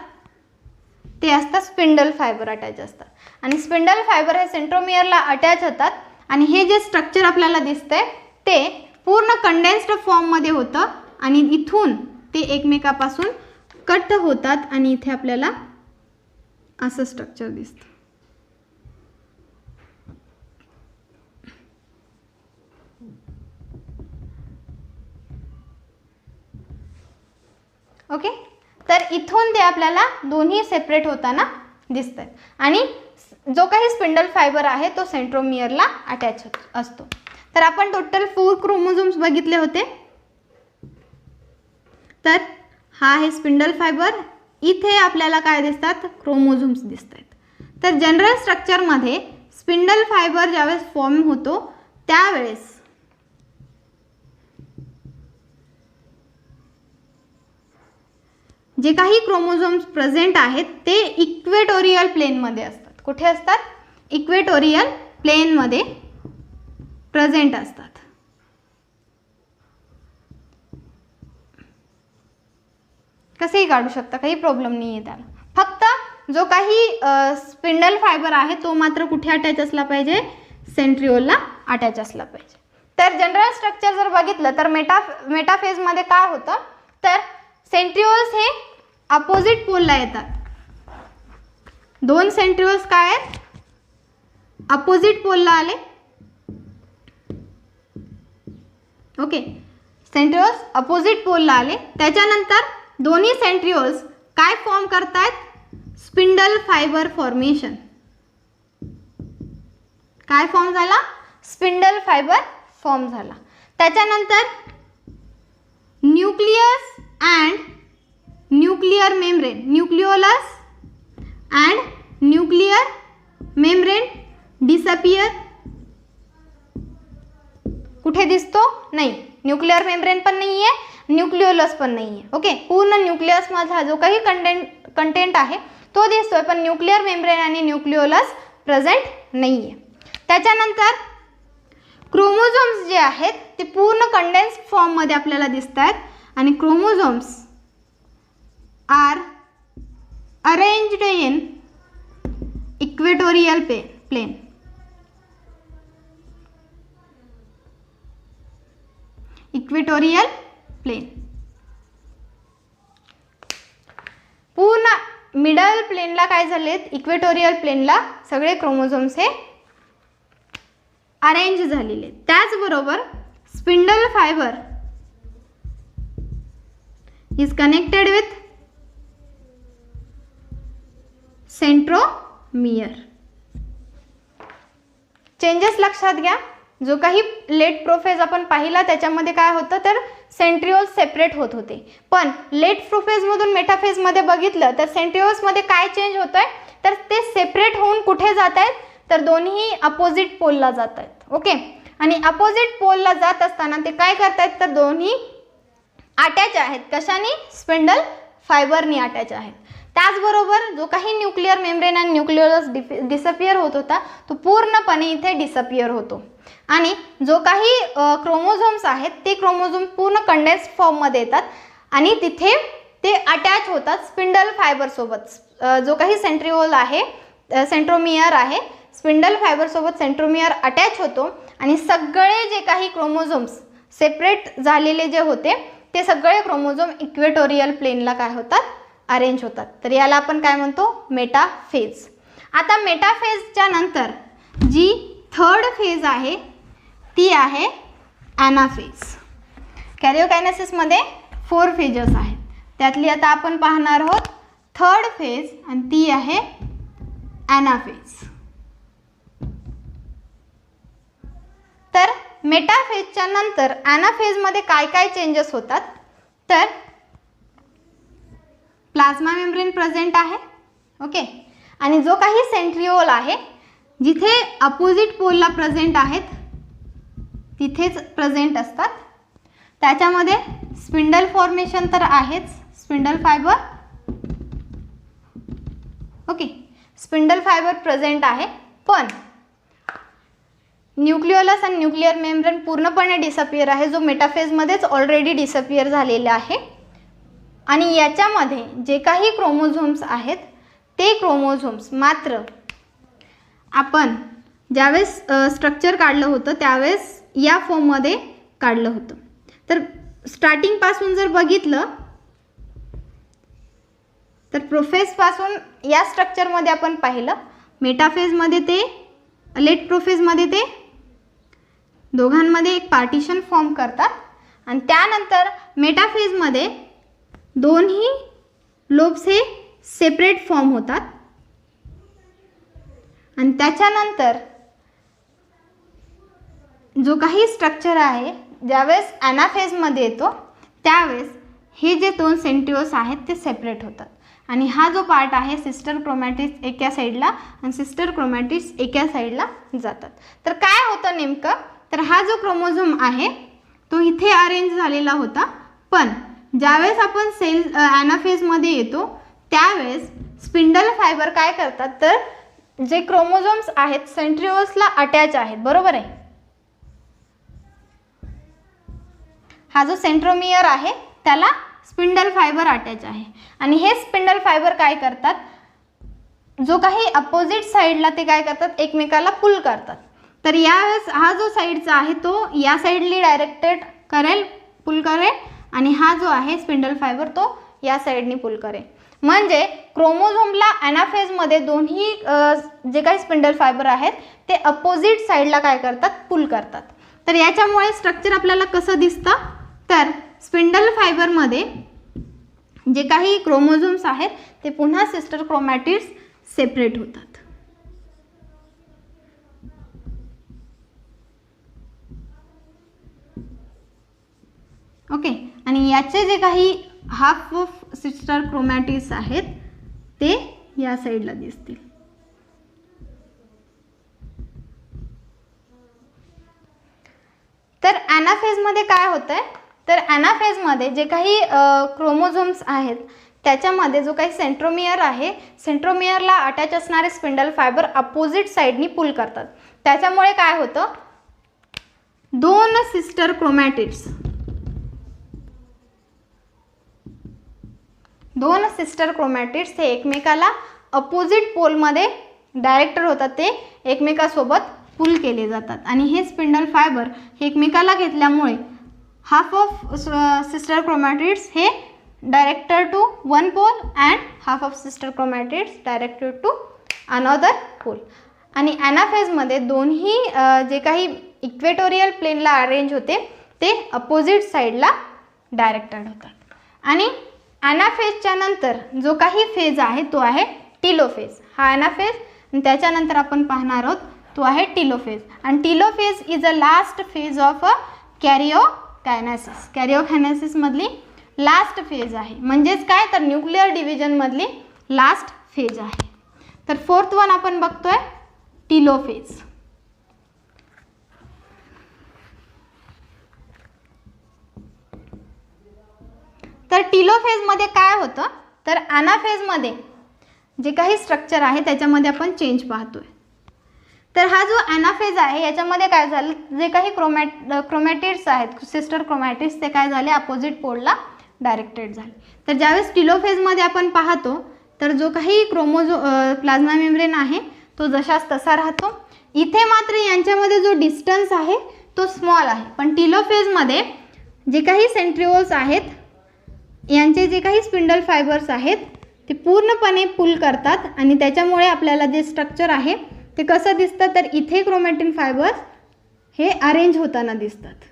ते असतात स्पिंडल फायबर अटॅच असतात आणि स्पिंडल फायबर हे सेंट्रोमियरला अटॅच होतात आणि हे जे स्ट्रक्चर आपल्याला दिसतंय ते पूर्ण कंडेन्स्ड फॉर्ममध्ये होतं आणि इथून ते एकमेकापासून कट होतात आणि इथे आपल्याला असं स्ट्रक्चर दिसतं. ओके, तर इथून ते आपल्याला दोन्ही सेपरेट होताना दिसत आहेत आणि जो काही स्पिंडल फायबर आहे तो सेंट्रोमियरला अटॅच असतो. तर आपण टोटल 4 क्रोमोझोम्स बघितले होते. तर हा आहे स्पिंडल फायबर. इथे आपल्याला काय दिसतात? क्रोमोझोम्स दिसत आहेत. तर जनरल स्ट्रक्चरमध्ये स्पिंडल फायबर ज्यावेळेस फॉर्म होतो त्यावेळेस जे काही क्रोमोझोम्स प्रेझेंट आहेत ते इक्वेटोरियल प्लेनमध्ये असतात. कुठे असतात? इक्वेटोरियल प्लेनमध्ये प्रेझेंट असतात. कसेही काढू शकता, काही प्रॉब्लेम नाही आहे त्याला. फक्त जो काही स्पिंडल फायबर आहे तो मात्र कुठे अटॅच असला पाहिजे? सेंट्रिओलला अटॅच असला पाहिजे. तर जनरल स्ट्रक्चर जर बघितलं तर मेटाफेजमध्ये काय होतं? तर सेंट्रिओल्स हे अपोजिट पोलला येतात. दोन सेंट्रिओल्स काय आहेत? अपोजिट पोलला आले. ओके, सेंट्रिओल्स अपोजिट पोलला आले. त्याच्यानंतर दोन्ही सेंट्रिओल्स काय फॉर्म करतायत? Spindle fibre formation. काय फॉर्म झाला? स्पिंडल फायबर फॉर्म झाला. त्याच्यानंतर nucleus and nuclear membrane, nucleolus and nuclear membrane disappear. कुठे दिसतो? नाही. न्यूक्लियर मेम्ब्रेन पण नाही आहे, न्यूक्लिओलस पण नाही आहे. ओके, पूर्ण न्यूक्लियस मधला जो काही कंटेंट आहे तो दिसतोय पण न्यूक्लियर मेम्ब्रेन आणि न्यूक्लिओलस प्रेझेंट नाही आहे. त्याच्यानंतर क्रोमोझोम्स जे आहेत ते पूर्ण कंडेन्स्ड फॉर्ममध्ये आपल्याला दिसत आहेत आणि chromosomes are arranged in equatorial plane. Equatorial plane पूर्ण मिडल प्लेनला काय झालेत? इक्वेटोरियल प्लेनला सगळे क्रोमोझोम्स हे अरेंज झालेले. त्याचबरोबर spindle fibre is connected with centromere. Changes लक्षात घ्या. जो काही लेट प्रोफेज आपण पाहिला त्याच्यामध्ये काय होतं तर सेंट्रिओल्स सेपरेट होत होते. पण लेट प्रोफेजमधून मेटाफेजमध्ये बघितलं तर सेंट्रिओल्समध्ये काय चेंज होत आहे तर ते सेपरेट होऊन कुठे जात आहेत तर दोन्ही अपोजिट पोलला जात आहेत. ओके, आणि अपोजिट पोलला जात असताना ते काय करतायत तर दोन्ही अटॅच आहेत. कशाने? स्पिंडल फायबरनी अटॅच आहेत. त्याचबरोबर जो काही न्यूक्लियर मेम्ब्रेन आणि न्यूक्लिओलस डिसअपियर होत होता तो पूर्णपणे इथे डिसअपियर होतो. आणि जो काही क्रोमोझोम्स आहेत ते क्रोमोझोम पूर्ण कंडेन्स फॉर्ममध्ये येतात आणि तिथे ते अटॅच होतात स्पिंडल फायबरसोबत. जो काही सेंट्रिओल आहे, सेंट्रोमियर आहे, स्पिंडल फायबरसोबत सेंट्रोमियर अटॅच होतो आणि सगळे जे काही क्रोमोझोम्स सेपरेट झालेले जे होते ते सगळे क्रोमोझोम इक्वेटोरियल प्लेनला काय होतात, अरेंज होतात. तर याला आपण काय म्हणतो, मेटाफेज. आता मेटाफेजच्या नंतर जी थर्ड फेज आहे ती आहे ॲनाफेज. कॅरिओकायनेसिसमध्ये 4 फेजेस आहेत, त्यातली आता आपण पाहणार आहोत थर्ड फेज आणि ती आहे ॲनाफेज. तर मेटाफेजच्या नंतर ॲनाफेजमध्ये काय काय चेंजेस होतात, तर प्लाझ्मा मेम्ब्रेन प्रेझेंट आहे. ओके, आणि जो काही सेंट्रिओल आहे जिथे अपोजिट पोलला प्रेझेंट आहेत तिथेच प्रेझेंट असतात. त्याच्यामध्ये स्पिंडल फॉर्मेशन तर आहेच, spindle fibre. Okay, spindle fibre present आहे, पण न्यूक्लिओलस आणि न्यूक्लिअर मेम्ब्रेन पूर्णपणे डिसअपियर आहे, जो मेटाफेजमध्येच ऑलरेडी डिसअपियर झालेला आहे. आणि याच्यामध्ये जे काही क्रोमोझोम्स आहेत ते क्रोमोझोम्स मात्र आपण ज्यावेळेस स्ट्रक्चर काढलं होतं त्यावेळेस या फॉर्ममध्ये काढलं होतं. तर स्टार्टिंगपासून जर बघितलं तर प्रोफेजपासून या स्ट्रक्चरमध्ये आपण पाहिलं, मेटाफेजमध्ये ते, लेट प्रोफेजमध्ये ते दोघांमध्ये एक पार्टिशन फॉर्म करतात आणि त्यानंतर मेटाफेजमध्ये दोन्ही लोब्स हे सेपरेट फॉर्म होतात आणि त्याच्यानंतर जो काही स्ट्रक्चर आहे ज्यावेळेस ॲनाफेजमध्ये येतो त्यावेळेस हे जे 2 सेंट्रिओल्स आहेत ते सेपरेट होतात आणि हा जो पार्ट आहे सिस्टर क्रोमॅटिड्स एका साईडला आणि सिस्टर क्रोमॅटिड्स एका साईडला जातात. तर काय होतं नेमकं, तर हा जो क्रोमोझोम आहे तो इथे अरेंज झालेला होता, पण ज्यावेळेस आपण सेल ॲनाफेजमध्ये येतो त्यावेळेस स्पिंडल फायबर काय करतात, तर जे क्रोमोझोम्स आहेत सेंट्रिओल्सला अटॅच आहेत, बरोबर आहे. हा जो सेंट्रोमियर आहे त्याला स्पिंडल फायबर अटॅच आहे आणि हे स्पिंडल फायबर काय करतात, जो काही अपोजिट साईडला ते काय करतात, एकमेकाला पुल करतात. तर यावेळेस हा जो साईडचा आहे तो या साईडली डायरेक्टेड करेल, पुल करेल आणि हा जो आहे स्पिंडल फायबर तो या साईडनी पुल करेल. म्हणजे क्रोमोझोमला ॲनाफेजमध्ये दोन्ही जे काही स्पिंडल फायबर आहेत ते अपोजिट साईडला काय करतात, पुल करतात. तर याच्यामुळे स्ट्रक्चर आपल्याला कसं दिसतं, तर स्पिंडल फायबरमध्ये जे काही क्रोमोझोम्स आहेत ते पुन्हा सिस्टर क्रोमॅटिड्स सेपरेट होतात. ओके, आणि याचे जे काही हाफ ऑफ सिस्टर क्रोमॅटिड्स आहेत ते या साईडला दिसतील. तर ॲनाफेजमध्ये काय होतंय, तर ॲनाफेजमध्ये जे काही क्रोमोझोम्स आहेत त्याच्यामध्ये जो काही सेंट्रोमियर आहे, सेंट्रोमियरला अटॅच असणारे स्पिंडल फायबर अपोजिट साईडनी पुल करतात. त्याच्यामुळे काय होतं, 2 सिस्टर क्रोमॅटिड्स, 2 सिस्टर क्रोमॅटिड्स हे एकमेकाला अपोजिट पोलमध्ये डायरेक्टर होतात, ते एकमेकासोबत पुल केले जातात आणि हे स्पिंडल फायबर हे एकमेकाला घेतल्यामुळे हाफ ऑफ सिस्टर क्रोमॅटिड्स हे directed to one pole and half of sister chromatids directed to another pole. आणि ॲनाफेजमध्ये दोन्ही जे काही इक्वेटोरियल प्लेनला अरेंज होते ते अपोजिट साईडला डायरेक्टेड होतात. आणि ॲनाफेजच्या नंतर जो काही फेज आहे तो आहे टिलोफेज. हा ॲनाफेज आणि त्याच्यानंतर आपण पाहणार आहोत तो आहे टिलोफेज. आणि telophase is a last phase of a karyokinesis. कॅरिओकायनेसिसमधली लास्ट फेज आहे, म्हणजेच काय, तर न्यूक्लिअर डिव्हिजनमधली लास्ट फेज आहे. तर 4th वन आपण बघतोय टिलोफेज. तर टिलोफेजमध्ये काय होतं, तर ॲनाफेजमध्ये जे काही स्ट्रक्चर आहे त्याच्यामध्ये आपण चेंज पाहतोय. तर हा जो ॲनाफेज आहे याच्यामध्ये काय झालं, जे काही क्रोमॅटिड्स आहेत, सिस्टर क्रोमॅटिड्स, ते काय झाले, अपोजिट पोलला डायरेक्टेड झाले. तर ज्यावेळेस टेलोफेजमध्ये आपण पाहतो तर जो काही प्लाझ्मा मेम्ब्रेन आहे तो जशाच तसा राहतो. इथे मात्र यांच्यामध्ये जो डिस्टन्स आहे तो स्मॉल आहे. पण टेलोफेजमध्ये जे काही सेंट्रिओल्स आहेत यांचे जे काही स्पिंडल फायबर्स आहेत ते पूर्णपणे पुल करतात आणि त्याच्यामुळे आपल्याला जे स्ट्रक्चर आहे ते कसं दिसतं, तर इथे क्रोमॅटिन फायबर्स हे अरेंज होताना दिसतात.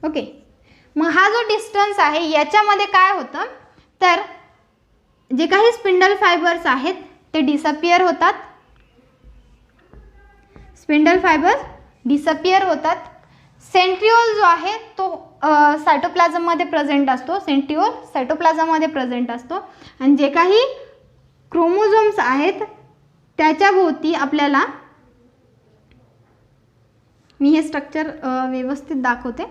ओके, मग हा जो डिस्टन्स आहे याच्यामध्ये काय होतं, तर जे काही स्पिंडल फायबर्स आहेत ते डिसअपियर होतात. स्पिंडल फायबर्स डिसअपियर होतात. सेंट्रिओल जो आहे तो सायटोप्लाझममध्ये प्रेझेंट असतो. सेंट्रिओल सायटोप्लाझममध्ये प्रेझेंट असतो आणि जे काही क्रोमोझोम्स आहेत त्याच्या भोवती आपल्याला, मी हे स्ट्रक्चर व्यवस्थित दाखवते.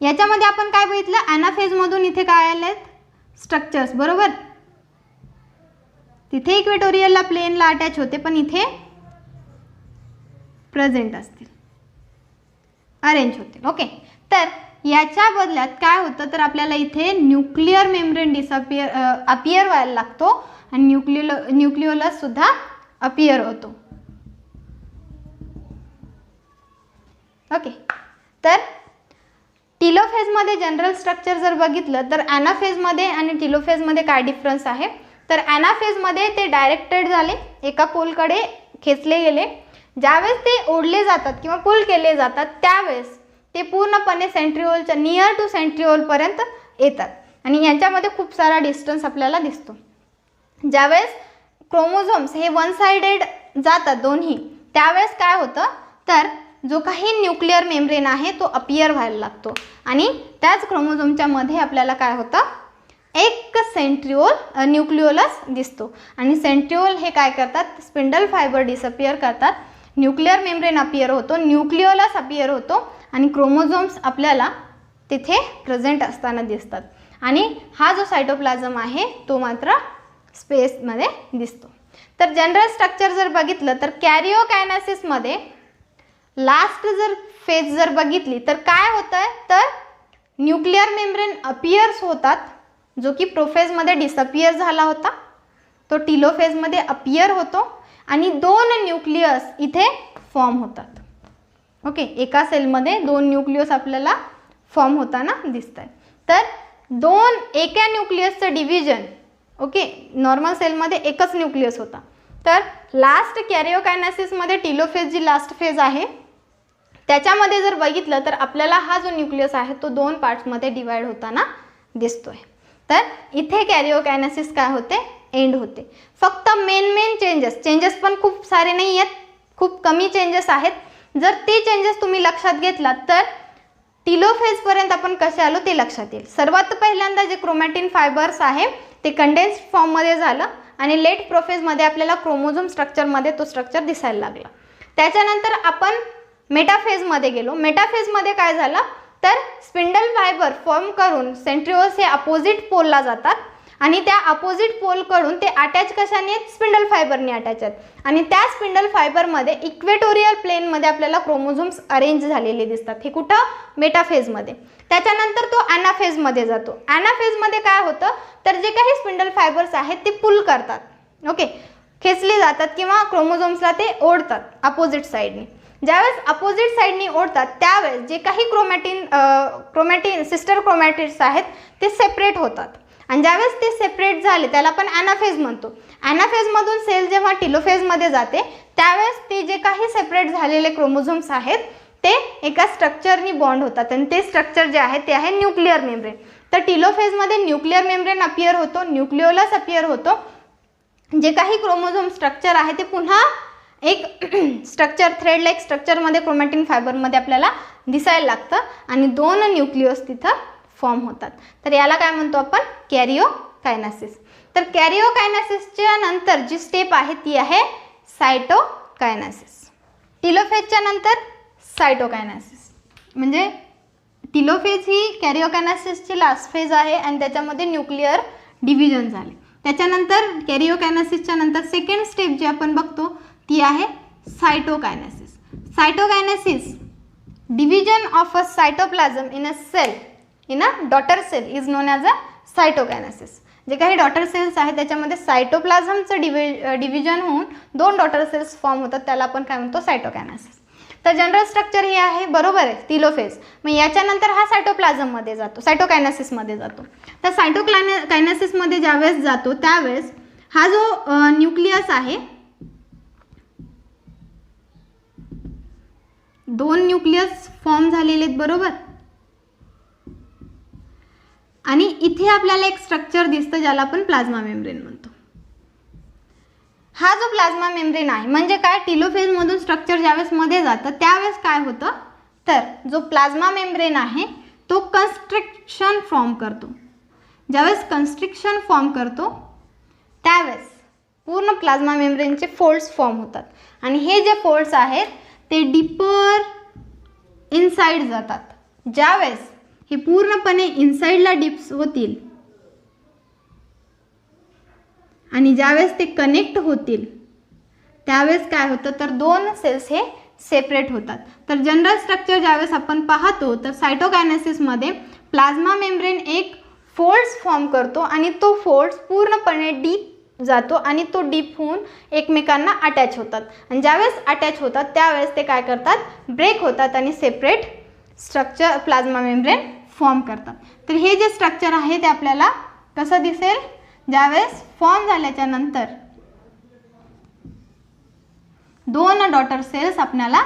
याच्यामध्ये आपण काय बघितलं, ॲनाफेजमधून इथे काय आलेत, स्ट्रक्चर्स, बरोबर. तिथे इक्वेटोरियलला प्लेनला अटॅच होते पण इथे प्रेझेंट असतील, अरेंज होतील. ओके, तर याच्या बदल्यात काय होतं, तर आपल्याला इथे न्यूक्लिअर मेम्ब्रेन अपियर व्हायला लागतो आणि न्यूक्लिओलस सुद्धा अपियर होतो. ओके, तर टेलोफेजमध्ये जनरल स्ट्रक्चर जर बघितलं तर ॲनाफेजमध्ये आणि टेलोफेजमध्ये काय डिफरन्स आहे, तर ॲनाफेजमध्ये ते डायरेक्टेड झाले, एका पोलकडे खेचले गेले. ज्यावेळेस ते ओढले जातात किंवा पुल केले जातात त्यावेळेस ते पूर्णपणे सेंट्रिओलच्या नियर टू सेंट्रिओलपर्यंत येतात आणि यांच्यामध्ये खूप सारा डिस्टन्स आपल्याला दिसतो. ज्यावेळेस क्रोमोझोम्स हे वन साइडेड जातात दोन्ही, त्यावेळेस काय होतं, तर जो काही न्यूक्लिअर मेम्ब्रेन आहे तो अपियर व्हायला लागतो आणि त्याच क्रोमोझोमच्या मध्ये आपल्याला काय होतं, एक सेंट्रिओल न्यूक्लिओलस दिसतो आणि सेंट्रिओल हे काय करतात, स्पिंडल फायबर डिसअपियर करतात, न्यूक्लिअर मेम्ब्रेन अपियर होतो, न्यूक्लिओलस अपियर होतो आणि क्रोमोझोम्स आपल्याला तिथे प्रेझेंट असताना दिसतात आणि हा जो सायटोप्लाझम आहे तो मात्र स्पेसमध्ये दिसतो. तर जनरल स्ट्रक्चर जर बघितलं तर कॅरिओकायनेसिसमध्ये लास्ट जर फेज जर बघितली तर काय होतं आहे, तर न्यूक्लिअर मेम्ब्रेन अपियर्स होतात, जो की प्रोफेजमध्ये डिसअपियर झाला होता तो टेलोफेजमध्ये अपियर होतो आणि दोन न्यूक्लियस इथे फॉर्म होतात. ओके, एका सेलमध्ये दोन न्यूक्लियस आपल्याला फॉर्म होताना दिसत आहे. तर एका न्यूक्लियसचं डिव्हिजन, ओके, नॉर्मल सेलमध्ये एकच न्यूक्लियस होता. तर लास्ट कॅरिओकायनेसिसमध्ये टेलोफेज जी लास्ट फेज आहे त्याच्यामध्ये जर बघितलं तर आपल्याला हा जो न्यूक्लियस आहे तो दोन पार्ट्समध्ये डिवाइड होताना दिसतोय. तर इथे कॅरिओकायनेसिस काय होते, एंड होते. फक्त मेन चेंजेस पण खूप सारे नाही आहेत, खूप कमी चेंजेस आहेत. जर ते चेंजेस तुम्ही लक्षात घेतलात तर टेलोफेजपर्यंत आपण कसे आलो ते लक्षात येईल. सर्वात पहिल्यांदा जे क्रोमॅटिन फायबर्स आहे ते कंडेन्स्ड फॉर्ममध्ये झालं आणि लेट प्रोफेजमध्ये आपल्याला क्रोमोझोम स्ट्रक्चरमध्ये तो स्ट्रक्चर दिसायला लागला. त्याच्यानंतर आपण मेटाफेजमध्ये गेलो. मेटाफेजमध्ये काय झालं, तर स्पिंडल फायबर फॉर्म करून सेंट्रिओल्स हे अपोजिट पोलला जातात आणि त्या अपोजिट पोलकडून ते अटॅच कशाने आहेत, स्पिंडल फायबरने अटॅच आहेत आणि त्या स्पिंडल फायबरमध्ये इक्वेटोरियल प्लेनमध्ये आपल्याला क्रोमोझोम्स अरेंज झालेले दिसतात. हे कुठं, मेटाफेजमध्ये. त्याच्यानंतर तो ॲनाफेजमध्ये जातो. ॲनाफेजमध्ये काय होतं, तर जे काही स्पिंडल फायबर्स आहेत ते पुल करतात, ओके, खेचले जातात किंवा क्रोमोझोम्सला ते ओढतात अपोजिट साईडने. ज्यावेळेस अपोजिट साईडनी ओढतात त्यावेळेस जे काही क्रोमॅटिन सिस्टर क्रोमॅटिड्स आहेत ते सेपरेट होतात आणि ज्यावेळेस ते सेपरेट झाले त्याला आपण ॲनाफेज म्हणतो. ॲनाफेजमधून सेल जेव्हा टेलोफेजमध्ये जाते त्यावेळेस ते जे काही सेपरेट झालेले क्रोमोझोम्स आहेत ते एका स्ट्रक्चरनी बॉन्ड होतात आणि ते स्ट्रक्चर जे आहे ते आहे न्यूक्लिअर मेम्ब्रेन. तर टेलोफेजमध्ये न्यूक्लिअर मेम्ब्रेन अपियर होतो, न्यूक्लिओलस अपियर होतो. जे काही क्रोमोझोम स्ट्रक्चर आहे ते पुन्हा एक स्ट्रक्चर थ्रेड लाईक स्ट्रक्चरमध्ये क्रोमॅटिन फायबरमध्ये आपल्याला दिसायला लागतं आणि दोन न्यूक्लियस तिथं फॉर्म होतात. तर याला काय म्हणतो आपण, कॅरिओकायनेसिस. तर कॅरिओकायनेसिसच्या नंतर जी स्टेप आहे ती आहे सायटोकायनेसिस. टेलोफेजच्या नंतर सायटोकायनेसिस. म्हणजे टेलोफेज ही कॅरिओकायनेसिसची लास्ट फेज आहे आणि त्याच्यामध्ये न्यूक्लिअर डिव्हिजन झाले. त्याच्यानंतर कॅरिओकायनेसिसच्या नंतर सेकंड स्टेप जी आपण बघतो ती आहे cytokinesis. Cytokinesis, division of a cytoplasm in a cell in a daughter cell is known as a cytokinesis. जे काही डॉटर सेल्स आहेत त्याच्यामध्ये सायटोप्लाझमचं डिव्हिजन होऊन 2 डॉटर सेल्स फॉर्म होतात, त्याला आपण काय म्हणतो, सायटोकायनेसिस. तर जनरल स्ट्रक्चर हे आहे, बरोबर आहे, टिलोफेज. मग याच्यानंतर हा सायटोप्लाझममध्ये जातो, सायटोकायनेसिसमध्ये जातो. तर सायटोकायनेसिसमध्ये ज्यावेळेस जातो त्यावेळेस हा जो न्यूक्लियस आहे, 2 न्यूक्लियस फॉर्म झालेले आहेत, बरोबर. आणि इथे आपल्याला एक स्ट्रक्चर दिसतं ज्याला आपण प्लाझ्मा मेम्ब्रेन म्हणतो. हा जो प्लाझ्मा मेम्ब्रेन आहे म्हणजे काय, टिलोफेजमधून स्ट्रक्चर ज्यावेळेस मध्ये जातं त्यावेळेस काय होतं, तर जो प्लाझ्मा मेम्ब्रेन आहे तो कन्स्ट्रिक्शन फॉर्म करतो. ज्यावेळेस कन्स्ट्रिक्शन फॉर्म करतो त्यावेळेस पूर्ण प्लाझ्मा मेम्ब्रेनचे फोल्ड्स फॉर्म होतात आणि हे जे फोल्ड्स आहेत ते डीपर इनसाइड जातात. ज्यावेळेस हे पूर्णपणे इनसाइडला डिप्स होतील आणि ज्यावेळेस ते कनेक्ट होतील त्यावेळेस काय होतं, तर 2 सेल्स हे सेपरेट होतात. तर जनरल स्ट्रक्चर ज्यावेळेस आपण पाहतो तर सायटोकायनेसिसमध्ये प्लाझ्मा मेम्ब्रेन एक फोल्ड्स फॉर्म करतो आणि तो फोल्ड्स पूर्णपणे डीप जातो आणि तो डीप होऊन एकमेकांना अटॅच होतात आणि ज्यावेळेस अटॅच होतात त्यावेळेस ते काय करतात, ब्रेक होतात आणि separate structure plasma membrane form करतात. तर हे जे स्ट्रक्चर आहे ते आपल्याला कसं दिसेल, ज्यावेळेस फॉर्म झाल्याच्या नंतर 2 डॉटर सेल्स आपल्याला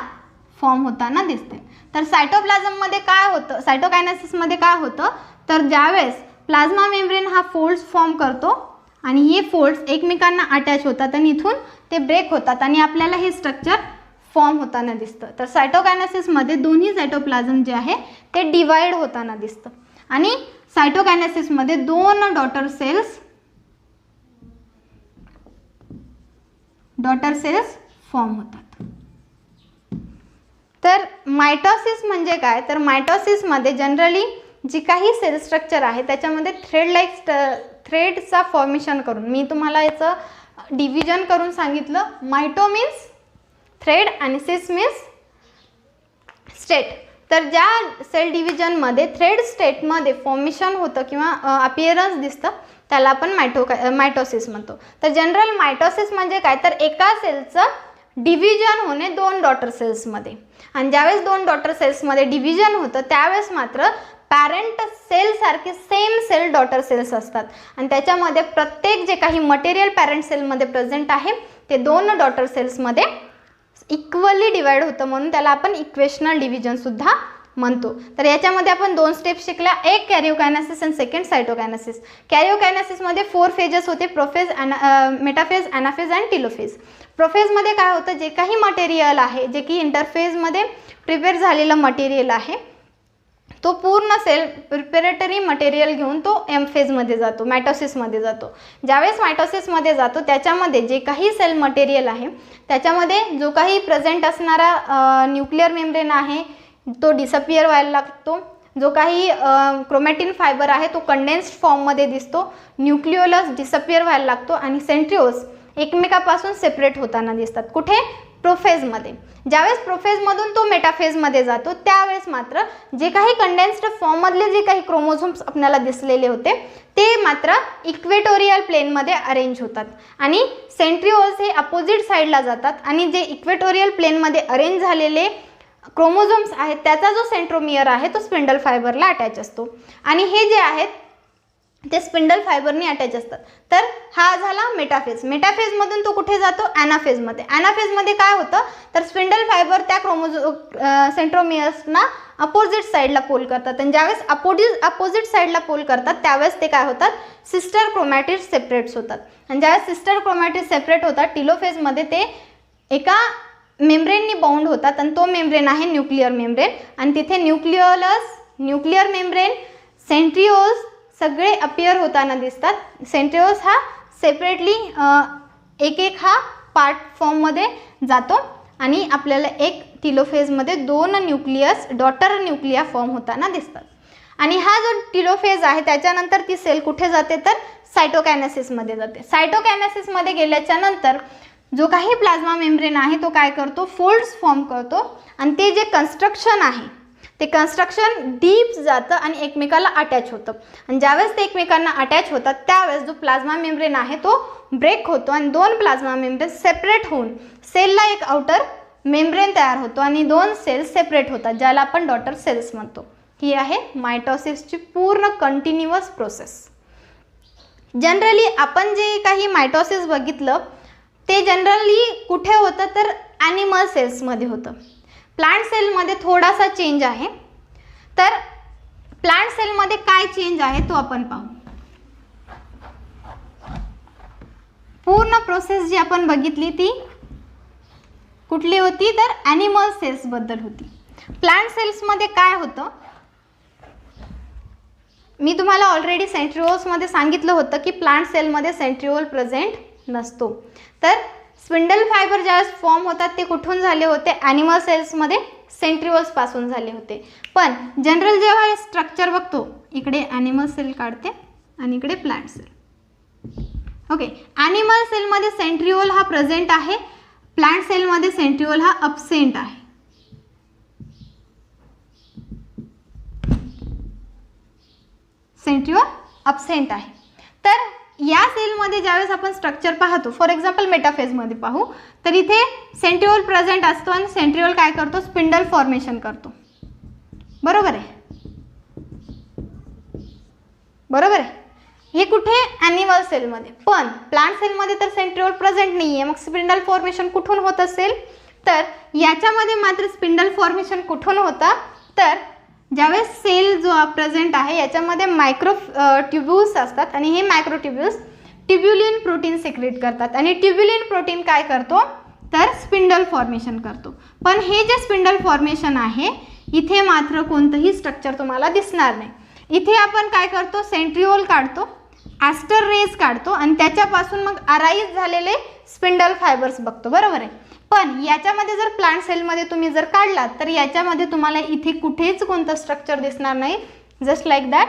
फॉर्म होताना दिसते. तर सायटोप्लाझममध्ये काय होतं, सायटोकायनेसिसमध्ये काय होतं, तर ज्यावेळेस प्लाझ्मा मेम्ब्रेन हा फोल्ड्स फॉर्म करतो आणि हे फोल्ड्स एकमेकांना अटॅच होतात आणि इथून ते ब्रेक होतात आणि आपल्याला हे स्ट्रक्चर फॉर्म होताना दिसतं. तर सायटोकायनेसिसमध्ये दोन्ही सायटोप्लाझम जे आहे ते डिवाइड होताना दिसतं आणि सायटोकायनेसिसमध्ये 2 डॉटर सेल्स फॉर्म होतात. तर मायटोसिस म्हणजे काय, तर मायटोसिसमध्ये जनरली जी काही सेल स्ट्रक्चर आहे त्याच्यामध्ये थ्रेडचा फॉर्मेशन करून, मी तुम्हाला याचं डिव्हिजन करून सांगितलं. मायटो मीन्स थ्रेड आणि सिस मीन्स स्टेट. तर ज्या सेल डिव्हिजनमध्ये थ्रेड स्टेटमध्ये फॉर्मेशन होतं किंवा अपिअरन्स दिसतं त्याला आपण मायटोसिस म्हणतो. तर जनरल मायटोसिस म्हणजे काय, तर एका सेलचं डिव्हिजन होणे 2 डॉटर सेल्समध्ये आणि ज्यावेळेस 2 डॉटर सेल्समध्ये डिव्हिजन होतं त्यावेळेस मात्र पॅरेंट सेलसारखे सेम सेल डॉटर सेल्स असतात आणि त्याच्यामध्ये प्रत्येक जे काही मटेरियल पॅरेंट सेलमध्ये प्रेझेंट आहे ते 2 डॉटर सेल्समध्ये इक्वली डिवाइड होतं म्हणून त्याला आपण इक्वेशनल डिव्हिजन सुद्धा म्हणतो. तर याच्यामध्ये आपण 2 स्टेप शिकल्या, एक कॅरिओकायनेसिस आणि सेकंड सायटोकायनेसिस. कॅरिओकायनेसिसमध्ये 4 फेजेस होते, प्रोफेज, मेटाफेज, ॲनाफेज आणि टिलोफेज. प्रोफेजमध्ये काय होतं, जे काही मटेरियल आहे, जे की इंटरफेजमध्ये प्रिपेअर झालेलं मटेरियल आहे तो पूर्ण सेल प्रिपेरेटरी मटेरियल घेऊन तो एम फेजमध्ये जातो, मायटोसिसमध्ये जातो. ज्यावेळेस मायटोसिसमध्ये जातो त्याच्यामध्ये जे काही सेल मटेरियल आहे त्याच्यामध्ये जो काही प्रेझेंट असणारा न्यूक्लिअर मेम्ब्रेन आहे तो डिसअपिअर व्हायला लागतो. जो काही क्रोमॅटिन फायबर आहे तो कंडेन्स्ड फॉर्ममध्ये दिसतो. न्यूक्लिओलस डिसअपिअर व्हायला लागतो आणि सेंट्रिओल्स एकमेकापासून सेपरेट होताना दिसतात. कुठे, प्रोफेजमध्ये. ज्यावेळेस प्रोफेजमधून तो मेटाफेजमध्ये जातो त्यावेळेस मात्र जे काही कंडेन्स्ड फॉर्ममधले जे काही क्रोमोझोम्स आपल्याला दिसलेले होते ते मात्र इक्वेटोरियल प्लेनमध्ये अरेंज होतात आणि सेंट्रिओल्स हे अपोजिट साईडला जातात आणि जे इक्वेटोरियल प्लेनमध्ये अरेंज झालेले क्रोमोझोम्स आहेत त्याचा जो सेंट्रोमियर आहे तो स्पिंडल फायबरला अटॅच असतो आणि हे जे आहेत ते स्पिंडल फायबरनी अटॅच असतात. तर हा झाला मेटाफेज. मेटाफेजमधून तो कुठे जातो, ॲनाफेजमध्ये. ॲनाफेजमध्ये काय होतं, तर स्पिंडल फायबर त्या सेंट्रोमियर्सना अपोजिट साईडला पोल करतात आणि ज्यावेळेस अपोजिट साईडला पोल करतात त्यावेळेस ते काय होतात, सिस्टर क्रोमॅटिड सेपरेट्स होतात आणि ज्यावेळेस सिस्टर क्रोमॅटिड सेपरेट होतात टिलोफेजमध्ये ते एका मेम्ब्रेननी बाउंड होतात आणि तो मेम्ब्रेन आहे न्यूक्लिअर मेम्ब्रेन आणि तिथे न्यूक्लिअर मेम्ब्रेन, सेंट्रिओल्स सगळे अपिअर होताना दिसतात. सेंट्रिओल्स हा सेपरेटली एक हा पार्ट फॉर्ममध्ये जातो आणि आपल्याला एक टिलोफेजमध्ये 2 न्यूक्लियस डॉटर न्यूक्लिया फॉर्म होताना दिसतात. आणि हा जो टिलोफेज आहे त्याच्यानंतर ती सेल कुठे जाते तर सायटोकायनेसिसमध्ये जाते. सायटोकायनेसिसमध्ये गेल्याच्या नंतर जो काही प्लाझ्मा मेम्ब्रेन आहे तो काय करतो, फोल्ड्स फॉर्म करतो आणि ते जे कन्स्ट्रक्शन आहे ते कन्स्ट्रक्शन डीप जातं आणि एकमेकाला अटॅच होतं. आणि ज्यावेळेस ते एकमेकांना अटॅच होतात त्यावेळेस जो प्लाझ्मा मेम्ब्रेन आहे तो ब्रेक होतो आणि दोन प्लाझ्मा मेम्ब्रेन सेपरेट होऊन सेलला एक आउटर मेम्ब्रेन तयार होतो आणि दोन सेल्स सेपरेट होतात, ज्याला आपण डॉटर सेल्स म्हणतो. ही आहे मायटोसिसची पूर्ण कंटिन्युअस प्रोसेस. जनरली आपण जे काही मायटोसिस बघितलं ते जनरली कुठे होतं तर ॲनिमल सेल्समध्ये होतं. प्लांट सेलमध्ये थोडासा चेंज आहे. तर प्लांट सेलमध्ये काय चेंज आहे तो आपण पाहू. पूर्ण प्रोसेस जी आपण बघितली ती कुठली होती तर ॲनिमल सेल्सबद्दल होती. प्लांट सेल्समध्ये काय होतं, मी तुम्हाला ऑलरेडी सेंट्रिओल्समध्ये सांगितलं होतं की प्लांट सेलमध्ये सेंट्रिओल प्रेझेंट नसतो. तर स्पिंडल फायबर ज्यावेळेस फॉर्म होतात ते कुठून झाले होते, ॲनिमल सेल्समध्ये सेंट्रिओल्सपासून झाले होते. पण जनरल जेव्हा हे स्ट्रक्चर बघतो, इकडे ॲनिमल सेल काढते आणि इकडे प्लांट सेल. ओके, ॲनिमल सेलमध्ये सेंट्रिओल हा प्रेझेंट आहे, प्लांट सेलमध्ये सेंट्रिओल हा अब्सेंट आहे. सेंट्रिओल अब्सेंट आहे. तर या सेलमध्ये ज्यावेळेस आपण स्ट्रक्चर पाहतो, फॉर एक्झाम्पल मेटाफेजमध्ये पाहू, तर इथे सेंट्रिओल प्रेझेंट असतो आणि सेंट्रिओल काय करतो, स्पिंडल फॉर्मेशन करतो. बरोबर आहे, बरोबर आहे. हे कुठे, ॲनिमल सेलमध्ये. पण प्लांट सेलमध्ये तर सेंट्रिओल प्रेझेंट नाही आहे, मग स्पिंडल फॉर्मेशन कुठून होत असेल, तर याच्यामध्ये मात्र स्पिंडल फॉर्मेशन कुठून होतं, तर ज्यावेळेस सेल जो प्रेझेंट आहे याच्यामध्ये मायक्रो ट्युब्युल्स असतात आणि हे मायक्रो ट्युब्युल्स ट्युब्युलिन प्रोटीन सिक्रेट करतात आणि ट्युब्युलिन प्रोटीन काय करतो तर स्पिंडल फॉर्मेशन करतो. पण हे जे स्पिंडल फॉर्मेशन आहे इथे मात्र कोणतंही स्ट्रक्चर तुम्हाला दिसणार नाही. इथे आपण काय करतो, सेंट्रिओल काढतो, ॲस्टर रेज काढतो आणि त्याच्यापासून मग अराईज झालेले स्पिंडल फायबर्स बघतो. बरोबर आहे. पण याच्यामध्ये जर प्लांट सेलमध्ये तुम्ही जर काढलात तर याच्यामध्ये तुम्हाला इथे कुठेच कोणतं स्ट्रक्चर दिसणार नाही, जस्ट लाईक दॅट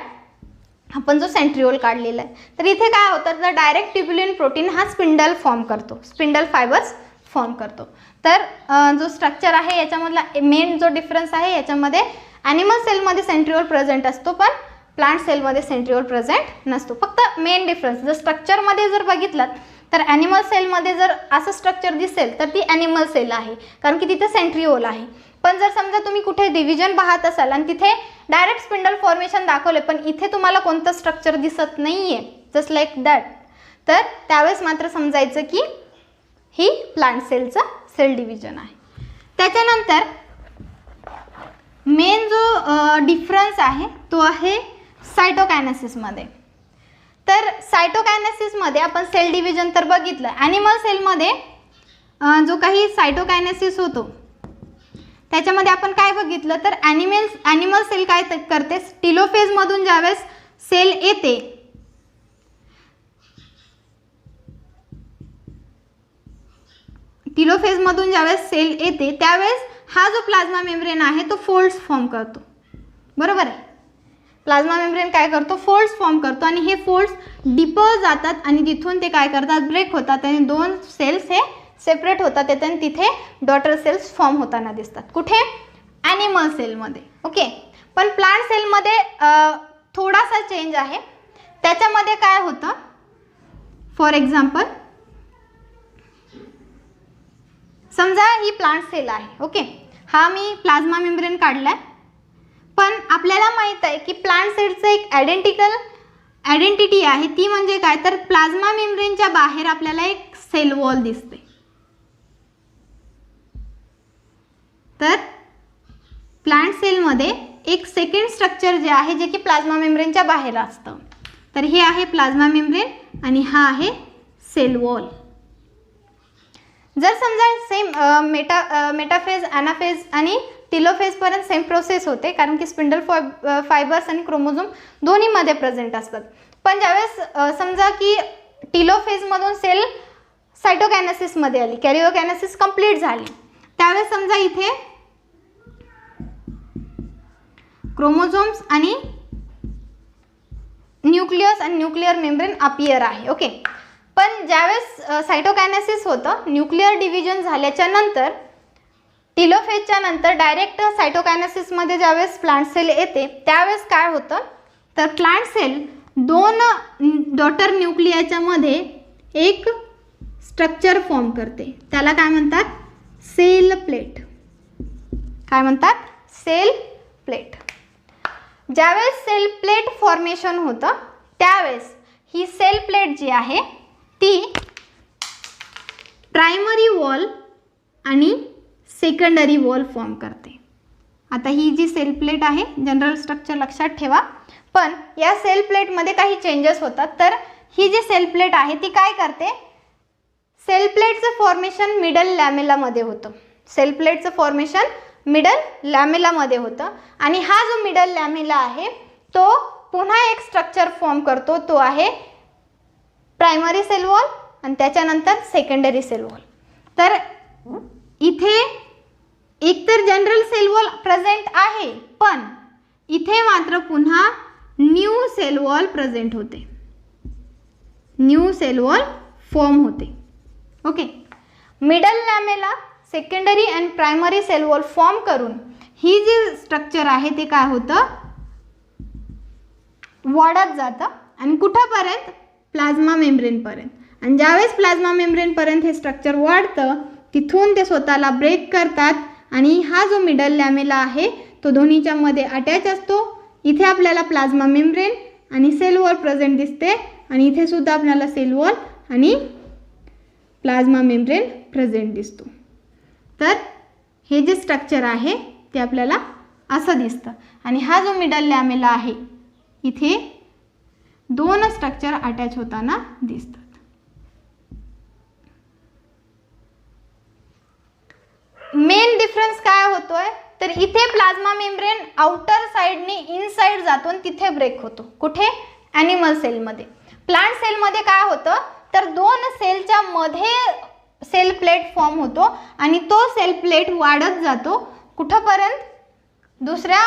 आपण जो सेंट्रिओल काढलेला आहे. तर इथे काय होतं तर डायरेक्ट ट्युब्युलिन प्रोटीन हा स्पिंडल फॉर्म करतो, स्पिंडल फायबर्स फॉर्म करतो. तर जो स्ट्रक्चर आहे याच्यामधला मेन जो डिफरन्स आहे, याच्यामध्ये ॲनिमल सेलमध्ये सेंट्रिओल प्रेझेंट असतो पण प्लांट सेलमध्ये सेंट्रिओल प्रेझेंट नसतो. फक्त मेन डिफरन्स जर स्ट्रक्चरमध्ये जर बघितलात तर ॲनिमल सेलमध्ये जर असं स्ट्रक्चर दिसेल तर ती ॲनिमल सेल आहे, कारण की तिथे सेंट्रिओल आहे. पण जर समजा तुम्ही कुठे डिव्हिजन पाहत असाल आणि तिथे डायरेक्ट स्पिंडल फॉर्मेशन दाखवले पण इथे तुम्हाला कोणतं स्ट्रक्चर दिसत नाही आहे, जस्ट लाईक दॅट, तर त्यावेळेस मात्र समजायचं की ही प्लांट सेलचं सेल डिव्हिजन आहे. त्याच्यानंतर मेन जो डिफरन्स आहे तो आहे सायटोकायनेसिसमध्ये. तर सायटोकायनेसिसमध्ये आपण सेल डिव्हिजन तर बघितलं. ॲनिमल सेलमध्ये जो काही सायटोकायनेसिस होतो त्याच्यामध्ये आपण काय बघितलं तर ॲनिमल सेल काय करते, टिलोफेजमधून ज्यावेळेस सेल येते टिलोफेजमधून ज्यावेळेस सेल येते त्यावेळेस हा जो प्लाझ्मा मेम्ब्रेन आहे तो फोल्ड्स फॉर्म करतो. बरोबर आहे. प्लाझ्मा मेम्ब्रेन काय करतो, फोल्ड्स फॉर्म करतो आणि हे फोल्ड्स डीपर जातात आणि तिथून ते काय करतात, ब्रेक होतात आणि दोन सेल्स हे सेपरेट होतात आणि तिथे डॉटर सेल्स फॉर्म होताना दिसतात. कुठे, ॲनिमल सेलमध्ये. ओके. पण प्लांट सेलमध्ये थोडासा चेंज आहे. त्याच्यामध्ये काय होतं, फॉर एक्झाम्पल समजा ही प्लांट सेल आहे. ओके, हा मी प्लाझ्मा मेम्ब्रेन काढलाय, पण आपल्याला माहित आहे की प्लांट सेलचं एक आयडेंटिटी आहे, ती म्हणजे काय तर प्लाझ्मा मेम्ब्रेनच्या बाहेर आपल्याला एक सेल वॉल दिसते. तर प्लांट सेलमध्ये एक सेकंड स्ट्रक्चर जे आहे जे की प्लाझ्मा मेम्ब्रेनच्या बाहेर असतं. तर हे आहे प्लाझ्मा मेम्ब्रेन आणि हा आहे सेल वॉल. जर समजा सेम मेटाफेज, ॲनाफेज आणि टिलोफेजपर्यंत सेम प्रोसेस होते, कारण की स्पिंडल फायबर्स आणि क्रोमोझोम दोन्हीमध्ये प्रेझेंट असतात. पण ज्यावेळेस समजा की टिलोफेजमधून सेल सायटोकायनेसिसमध्ये आली, कॅरिओकायनेसिस कंप्लीट झाली, त्यावेळेस समजा इथे क्रोमोझोम्स आणि न्यूक्लियस आणि न्यूक्लिअर मेम्ब्रेन अपियर आहे. ओके, पण ज्यावेळेस सायटोकायनेसिस होतं, न्यूक्लिअर डिव्हिजन झाल्याच्या नंतर टिलोफेजच्या नंतर डायरेक्ट सायटोकायनेसिसमध्ये ज्यावेळेस प्लांट सेल येते त्यावेळेस काय होतं, तर प्लांट सेल 2 डॉटर न्यूक्लियाच्या मध्ये एक स्ट्रक्चर फॉर्म करते. त्याला काय म्हणतात, सेल प्लेट. काय म्हणतात, सेल प्लेट. ज्यावेळेस सेल प्लेट फॉर्मेशन होतं त्यावेळेस ही सेल प्लेट जी आहे ती प्रायमरी वॉल आणि सेकंडरी वॉल फॉर्म करते. आता ही जी सेल प्लेट आहे, जनरल स्ट्रक्चर लक्षात ठेवा, पण या सेल प्लेटमध्ये काही चेंजेस होतात. तर ही जी सेल प्लेट आहे ती काय करते, सेल प्लेटचं फॉर्मेशन मिडल लॅमेलामध्ये होतं. सेल प्लेटचं फॉर्मेशन मिडल लॅमेलामध्ये होतं आणि हा जो मिडल लॅमेला आहे तो पुन्हा एक स्ट्रक्चर फॉर्म करतो, तो आहे प्रायमरी सेल वॉल आणि त्याच्यानंतर सेकंडरी सेल वॉल. तर इथे एकतर जनरल सेल वॉल प्रेझेंट आहे, पण इथे मात्र पुन्हा न्यू सेल वॉल प्रेझेंट होते, न्यू सेल वॉल फॉर्म होते. Okay, middle lamella secondary and primary cell wall form करून ही जी स्ट्रक्चर आहे ते काय होतं, वाढत जातं आणि कुठंपर्यंत, प्लाझ्मा मेम्ब्रेनपर्यंत. आणि ज्यावेळेस प्लाझ्मा मेम्ब्रेनपर्यंत हे स्ट्रक्चर वाढतं तिथून ते स्वतःला ब्रेक करतात आणि हा जो मिडल लॅमेला आहे तो दोन्हीच्या मध्ये अटॅच असतो. इथे आपल्याला प्लाझ्मा मेम्ब्रेन आणि सेल वॉल प्रेझेंट दिसते आणि इथे सुद्धा आपल्याला सेल वॉल आणि प्लाझ्मा मेम्ब्रेन प्रेझेंट दिसतो. तर हे जे स्ट्रक्चर आहे ते आपल्याला असं दिसतं आणि हा जो मिडल लॅमेला आहे इथे 2 स्ट्रक्चर अटॅच होताना दिसतात. मेन डिफरन्स काय होतोय, तर इथे प्लाझ्मा मेम्ब्रेन आउटर साइडने इनसाइड जातो आणि तिथे ब्रेक होतो. कुठे, ॲनिमल सेलमध्ये. प्लांट सेलमध्ये काय होतं, तर 2 सेलच्या मध्ये सेल प्लेट फॉर्म होतो आणि तो सेल प्लेट वाढत जातो कुठंपर्यंत, दुसऱ्या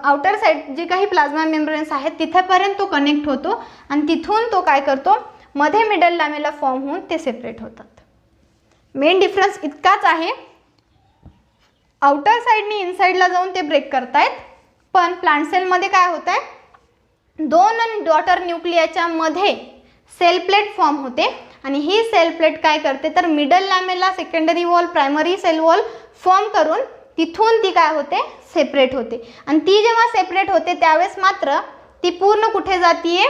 आउटर साइड जे काही प्लाझ्मा मेम्ब्रेन्स आहेत तिथेपर्यंत तो कनेक्ट होतो आणि तिथून तो काय करतो, मध्ये मिडल लॅमेला फॉर्म होऊन ते सेपरेट होतात. मेन डिफरन्स इतकाच आहे, आउटर साइडनी इनसाइडला जाऊन ते ब्रेक करतायत, पण प्लांट सेलमध्ये काय होत आहे, 2 डॉटर न्यूक्लियाच्या मध्ये सेल प्लेट फॉर्म होते आणि ही सेल प्लेट काय करते, तर middle lamella secondary wall primary cell wall form करून तिथून ती काय होते, सेपरेट होते. आणि ती जेव्हा सेपरेट होते त्यावेळेस मात्र ती पूर्ण कुठे जातीये,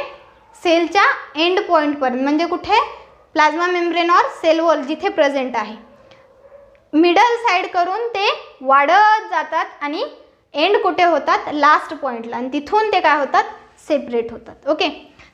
सेलच्या एंड पॉईंटपर्यंत, म्हणजे कुठे, प्लाझ्मा मेम्ब्रेन और सेल वॉल जिथे प्रेझेंट आहे मिडल साइड करून ते वाढत जातात आणि एंड कुठे होतात, लास्ट पॉईंटला, आणि तिथून ते काय होतात, सेपरेट होतात. ओके,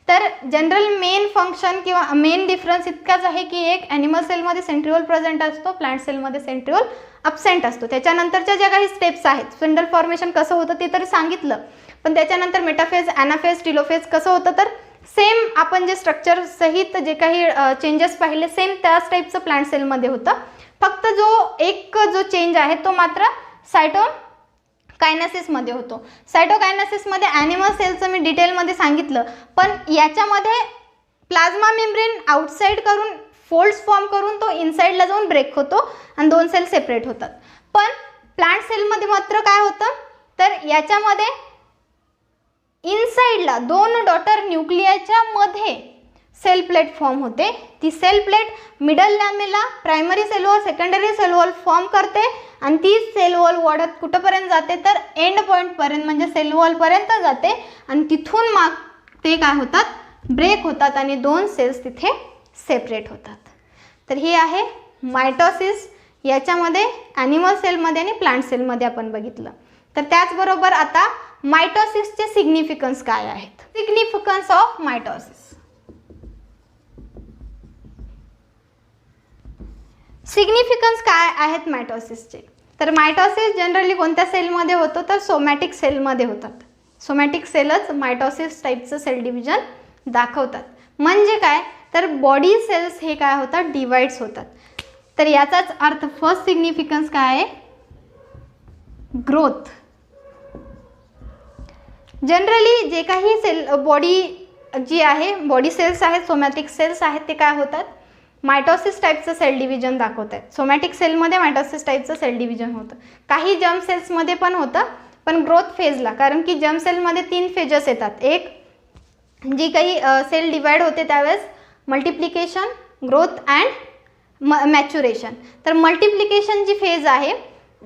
तर जनरल मेन फंक्शन किंवा मेन डिफरन्स इतकाच आहे की एक ॲनिमल सेलमध्ये सेंट्रिओल प्रेझेंट असतो, प्लांट सेलमध्ये सेंट्रिओल अब्सेंट असतो. त्याच्यानंतरच्या ज्या काही स्टेप्स आहेत, स्पिंडल फॉर्मेशन कसं होतं ते तरी सांगितलं, पण त्याच्यानंतर मेटाफेज, ॲनाफेज, टिलोफेज कसं होतं, तर सेम आपण जे स्ट्रक्चर सहित जे काही चेंजेस पाहिले सेम त्याच टाईपचं प्लांट सेलमध्ये होतं. फक्त जो चेंज आहे तो मात्र सायटोकायनेसिसमध्ये होतो. सायटोकायनेसिसमध्ये ॲनिमल सेलचं मी डिटेलमध्ये सांगितलं, पण याच्यामध्ये प्लाझ्मा मेम्ब्रेन आउटसाइड करून फोल्ड्स फॉर्म करून तो इनसाइडला जाऊन ब्रेक होतो आणि 2 सेल सेपरेट होतात. पण प्लांट सेलमध्ये मात्र काय होतं, तर याच्यामध्ये इनसाइडला 2 डॉटर न्यूक्लियाच्या मध्ये सेल प्लेट फॉर्म होते. ती cell plate middle lamella primary cell wall secondary cell wall form करते आणि ती सेल वॉल वाढत कुठंपर्यंत जाते, तर एंड पॉईंटपर्यंत, म्हणजे सेल वॉलपर्यंत जाते आणि तिथून मग ते काय होतात, ब्रेक होतात आणि 2 सेल्स तिथे सेपरेट होतात. तर हे आहे मायटोसिस. याच्यामध्ये ॲनिमल सेलमध्ये आणि प्लांट सेलमध्ये आपण बघितलं. तर त्याचबरोबर आता मायटोसिसचे सिग्निफिकन्स काय आहेत. Significance of mitosis. सिग्निफिकन्स काय आहेत मायटोसिसचे, तर मायटोसिस जनरली कोणत्या सेलमध्ये होतो, तर सोमॅटिक सेलमध्ये होतात. सोमॅटिक सेलच मायटोसिस टाईपचं सेल डिव्हिजन दाखवतात. म्हणजे काय, तर बॉडी सेल्स हे काय होतात, डिवाइड्स होतात. तर याचाच अर्थ फर्स्ट सिग्निफिकन्स काय आहे, ग्रोथ. जनरली जे काही सेल बॉडी जी आहे, बॉडी सेल्स आहेत, सोमॅटिक सेल्स आहेत, ते काय होतात, मायटोसिस टाईपचं सेल डिव्हिजन दाखवत आहेत. सोमॅटिक सेलमध्ये मायटोसिस टाईपचं सेल डिव्हिजन होतं. काही जर्म सेल्समध्ये पण होतं, पण ग्रोथ फेजला, कारण की जर्म सेलमध्ये 3 फेजेस येतात. एक जी काही सेल डिवाइड होते त्यावेळेस मल्टिप्लिकेशन, ग्रोथ अँड मॅच्युरेशन. तर मल्टिप्लिकेशन जी फेज आहे,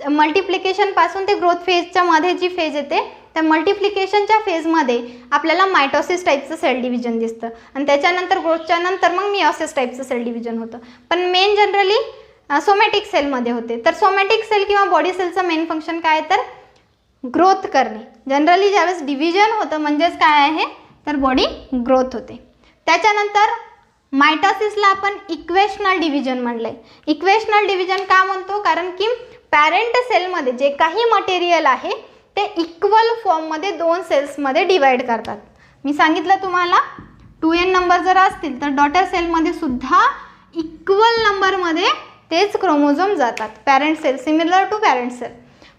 मल्टिप्लिकेशनपासून ते ग्रोथ फेजच्या मध्ये जी फेज येते, त्या मल्टिप्लिकेशनच्या फेजमध्ये आपल्याला मायटोसिस टाईपचं सेल डिव्हिजन दिसतं आणि त्याच्यानंतर ग्रोथच्या नंतर मग मिओसिस टाईपचं सेल डिव्हिजन होतं. पण मेन जनरली सोमॅटिक सेलमध्ये होते. तर सोमॅटिक सेल किंवा बॉडी सेलचं मेन फंक्शन काय आहे, तर ग्रोथ करणे. जनरली ज्यावेळेस डिव्हिजन होतं म्हणजेच काय आहे, तर बॉडी ग्रोथ होते. त्याच्यानंतर मायटोसिसला आपण इक्वेशनल डिव्हिजन म्हणलंय. इक्वेशनल डिव्हिजन का म्हणतो, कारण की पॅरेंट सेलमध्ये जे काही मटेरियल आहे ते इक्वल फॉर्ममध्ये 2 सेल्समध्ये डिवाइड करतात. मी सांगितलं तुम्हाला 2n नंबर जर असतील तर डॉटर सेलमध्ये सुद्धा इक्वल नंबरमध्ये तेच क्रोमोझोम जातात. Parent cell similar to parent cell.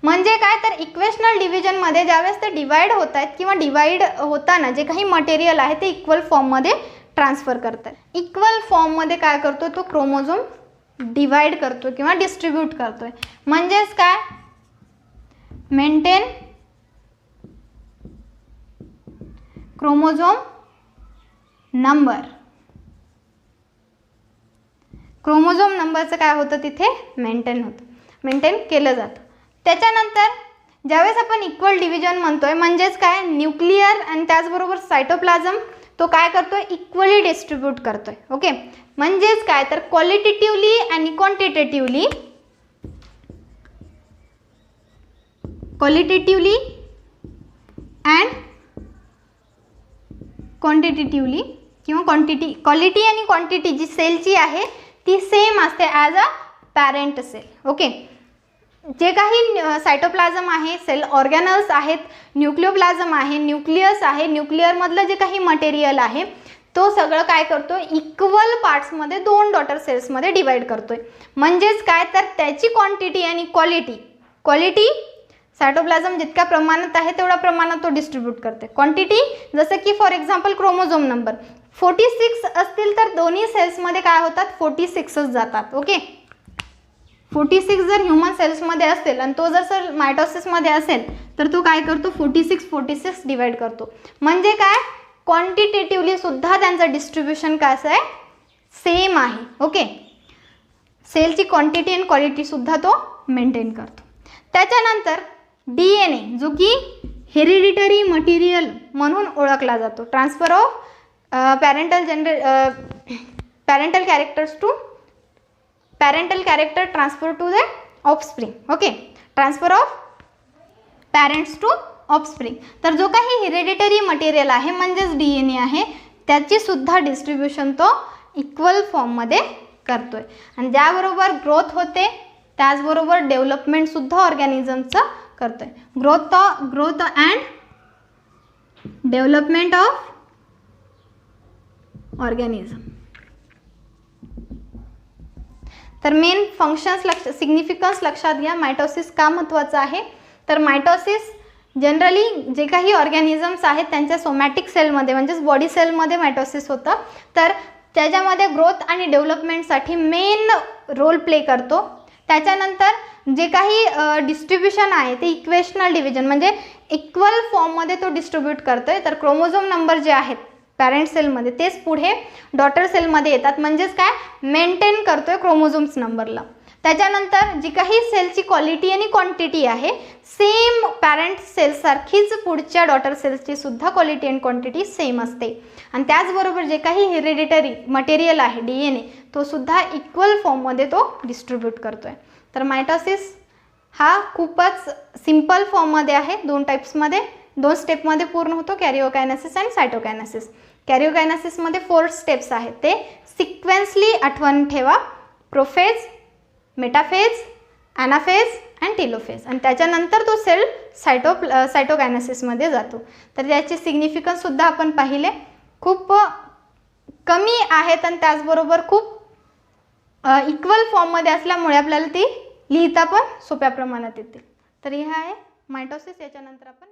म्हणजे काय, तर इक्वेशनल डिव्हिजनमध्ये ज्यावेळेस ते डिवाइड होत आहेत किंवा डिवाइड होताना जे काही मटेरियल आहे ते इक्वल फॉर्ममध्ये ट्रान्सफर करतात. इक्वल फॉर्ममध्ये काय करतो, तो क्रोमोझोम डिवाइड करतो किंवा डिस्ट्रीब्यूट करतोय. म्हणजेच काय, मेंटेन क्रोमोझोम नंबर. क्रोमोझोम नंबरचं काय होतं, तिथे मेंटेन होतं, मेंटेन केलं जातं. त्याच्यानंतर ज्यावेळेस आपण इक्वल डिव्हिजन म्हणतोय म्हणजेच काय, न्यूक्लियर आणि त्याचबरोबर सायटोप्लाझम तो काय करतोय, इक्वली डिस्ट्रीब्यूट करतोय. ओके, म्हणजेच काय, तर क्वालिटेटिव्हली आणि क्वांटिटेटिव्हली, क्वालिटेटिव्हली अँड क्वांटिटेटिव्हली किंवा क्वालिटी आणि क्वांटिटी जी सेलची आहे ती सेम असते as a parent cell. Okay, जे काही सायटोप्लाझम आहे, सेल ऑर्गॅनल्स आहेत, न्यूक्लिओप्लाझम आहे, न्यूक्लियस आहे, न्यूक्लिअरमधलं जे काही मटेरियल आहे तो सगळं काय करतो, इक्वल पार्ट्समध्ये 2 डॉटर सेल्समध्ये डिवाइड करतोय. म्हणजेच काय, तर त्याची क्वांटिटी आणि क्वालिटी सायटोप्लाझम जितक्या प्रमाणात आहे तेवढ्या प्रमाणात तो डिस्ट्रीब्यूट करते. क्वांटिटी जसं की फॉर एक्झाम्पल क्रोमोझोम नंबर 46 असतील तर दोन्ही सेल्समध्ये काय होतात, 46च जातात. ओके, 46 जर ह्युमन सेल्समध्ये असेल आणि तो जर सर मायटोसिसमध्ये असेल तर तो काय करतो, 46 डिवाइड करतो. म्हणजे काय, क्वांटिटेटिव्हली सुद्धा त्यांचं डिस्ट्रीब्युशन कसं आहे, सेम आहे. ओके, सेलची क्वांटिटी आणि क्वालिटी सुद्धा तो मेंटेन करतो. त्याच्यानंतर DNA जो की हेरिडिटरी मटेरियल म्हणून ओळखला जातो. Transfer of parental character transfer to the offspring. Okay, transfer of parents to offspring. तर जो काही हेरिडिटरी मटेरियल आहे म्हणजेच DNA आहे त्याची सुद्धा डिस्ट्रीब्युशन तो इक्वल फॉर्ममध्ये करतोय. आणि ज्याबरोबर ग्रोथ होते त्याचबरोबर डेव्हलपमेंटसुद्धा ऑर्गॅनिझमचं करतोय. Growth and development of organism. तर मेन फंक्शन्स सिग्निफिकन्स लक्षात घ्या. मायटोसिस का महत्त्वाचं आहे, तर मायटोसिस जनरली जे काही ऑर्गॅनिझम्स आहेत त्यांच्या सोमॅटिक सेलमध्ये म्हणजेच बॉडी सेलमध्ये मायटोसिस होतं. तर त्याच्यामध्ये ग्रोथ आणि डेव्हलपमेंटसाठी मेन रोल प्ले करतो. त्याच्यानंतर जे काही डिस्ट्रीब्युशन आहे ते इक्वेशनल डिव्हिजन म्हणजे इक्वल फॉर्ममध्ये तो डिस्ट्रीब्यूट करतोय. तर क्रोमोझोम नंबर जे आहेत पॅरेंट सेलमध्ये तेच पुढे डॉटर सेलमध्ये येतात. म्हणजेच काय, मेंटेन करतोय क्रोमोझोम्स नंबरला. त्याच्यानंतर जी काही सेलची क्वालिटी आणि क्वांटिटी आहे सेम पॅरेंट सेलसारखीच पुढच्या डॉटर सेल्सची सुद्धा क्वालिटी अँड क्वांटिटी सेम असते. आणि त्याचबरोबर जे काही हेरिडिटरी मटेरियल आहे DNA तो सुद्धा इक्वल फॉर्ममध्ये तो डिस्ट्रीब्यूट करतोय. तर मायटोसिस हा खूपच सिंपल फॉर्ममध्ये आहे, 2 टाईप्समध्ये 2 स्टेपमध्ये पूर्ण होतो, कॅरिओकायनेसिस अँड सायटोकायनेसिस. कॅरिओकायनेसिसमध्ये 4 स्टेप्स आहेत, ते सिक्वेन्सली आठवण ठेवा. Prophase, metaphase, anaphase and telophase. आणि त्याच्यानंतर तो सेल सायटोकायनेसिसमध्ये जातो. तर याचे सिग्निफिकन्ससुद्धा आपण पाहिले, खूप कमी आहेत आणि त्याचबरोबर खूप इक्वल फॉर्ममध्ये असल्यामुळे आपल्याला ती लिहिता पण सोप्या प्रमाणात येते. तर हे आहे मायटोसिस. याच्यानंतर आपण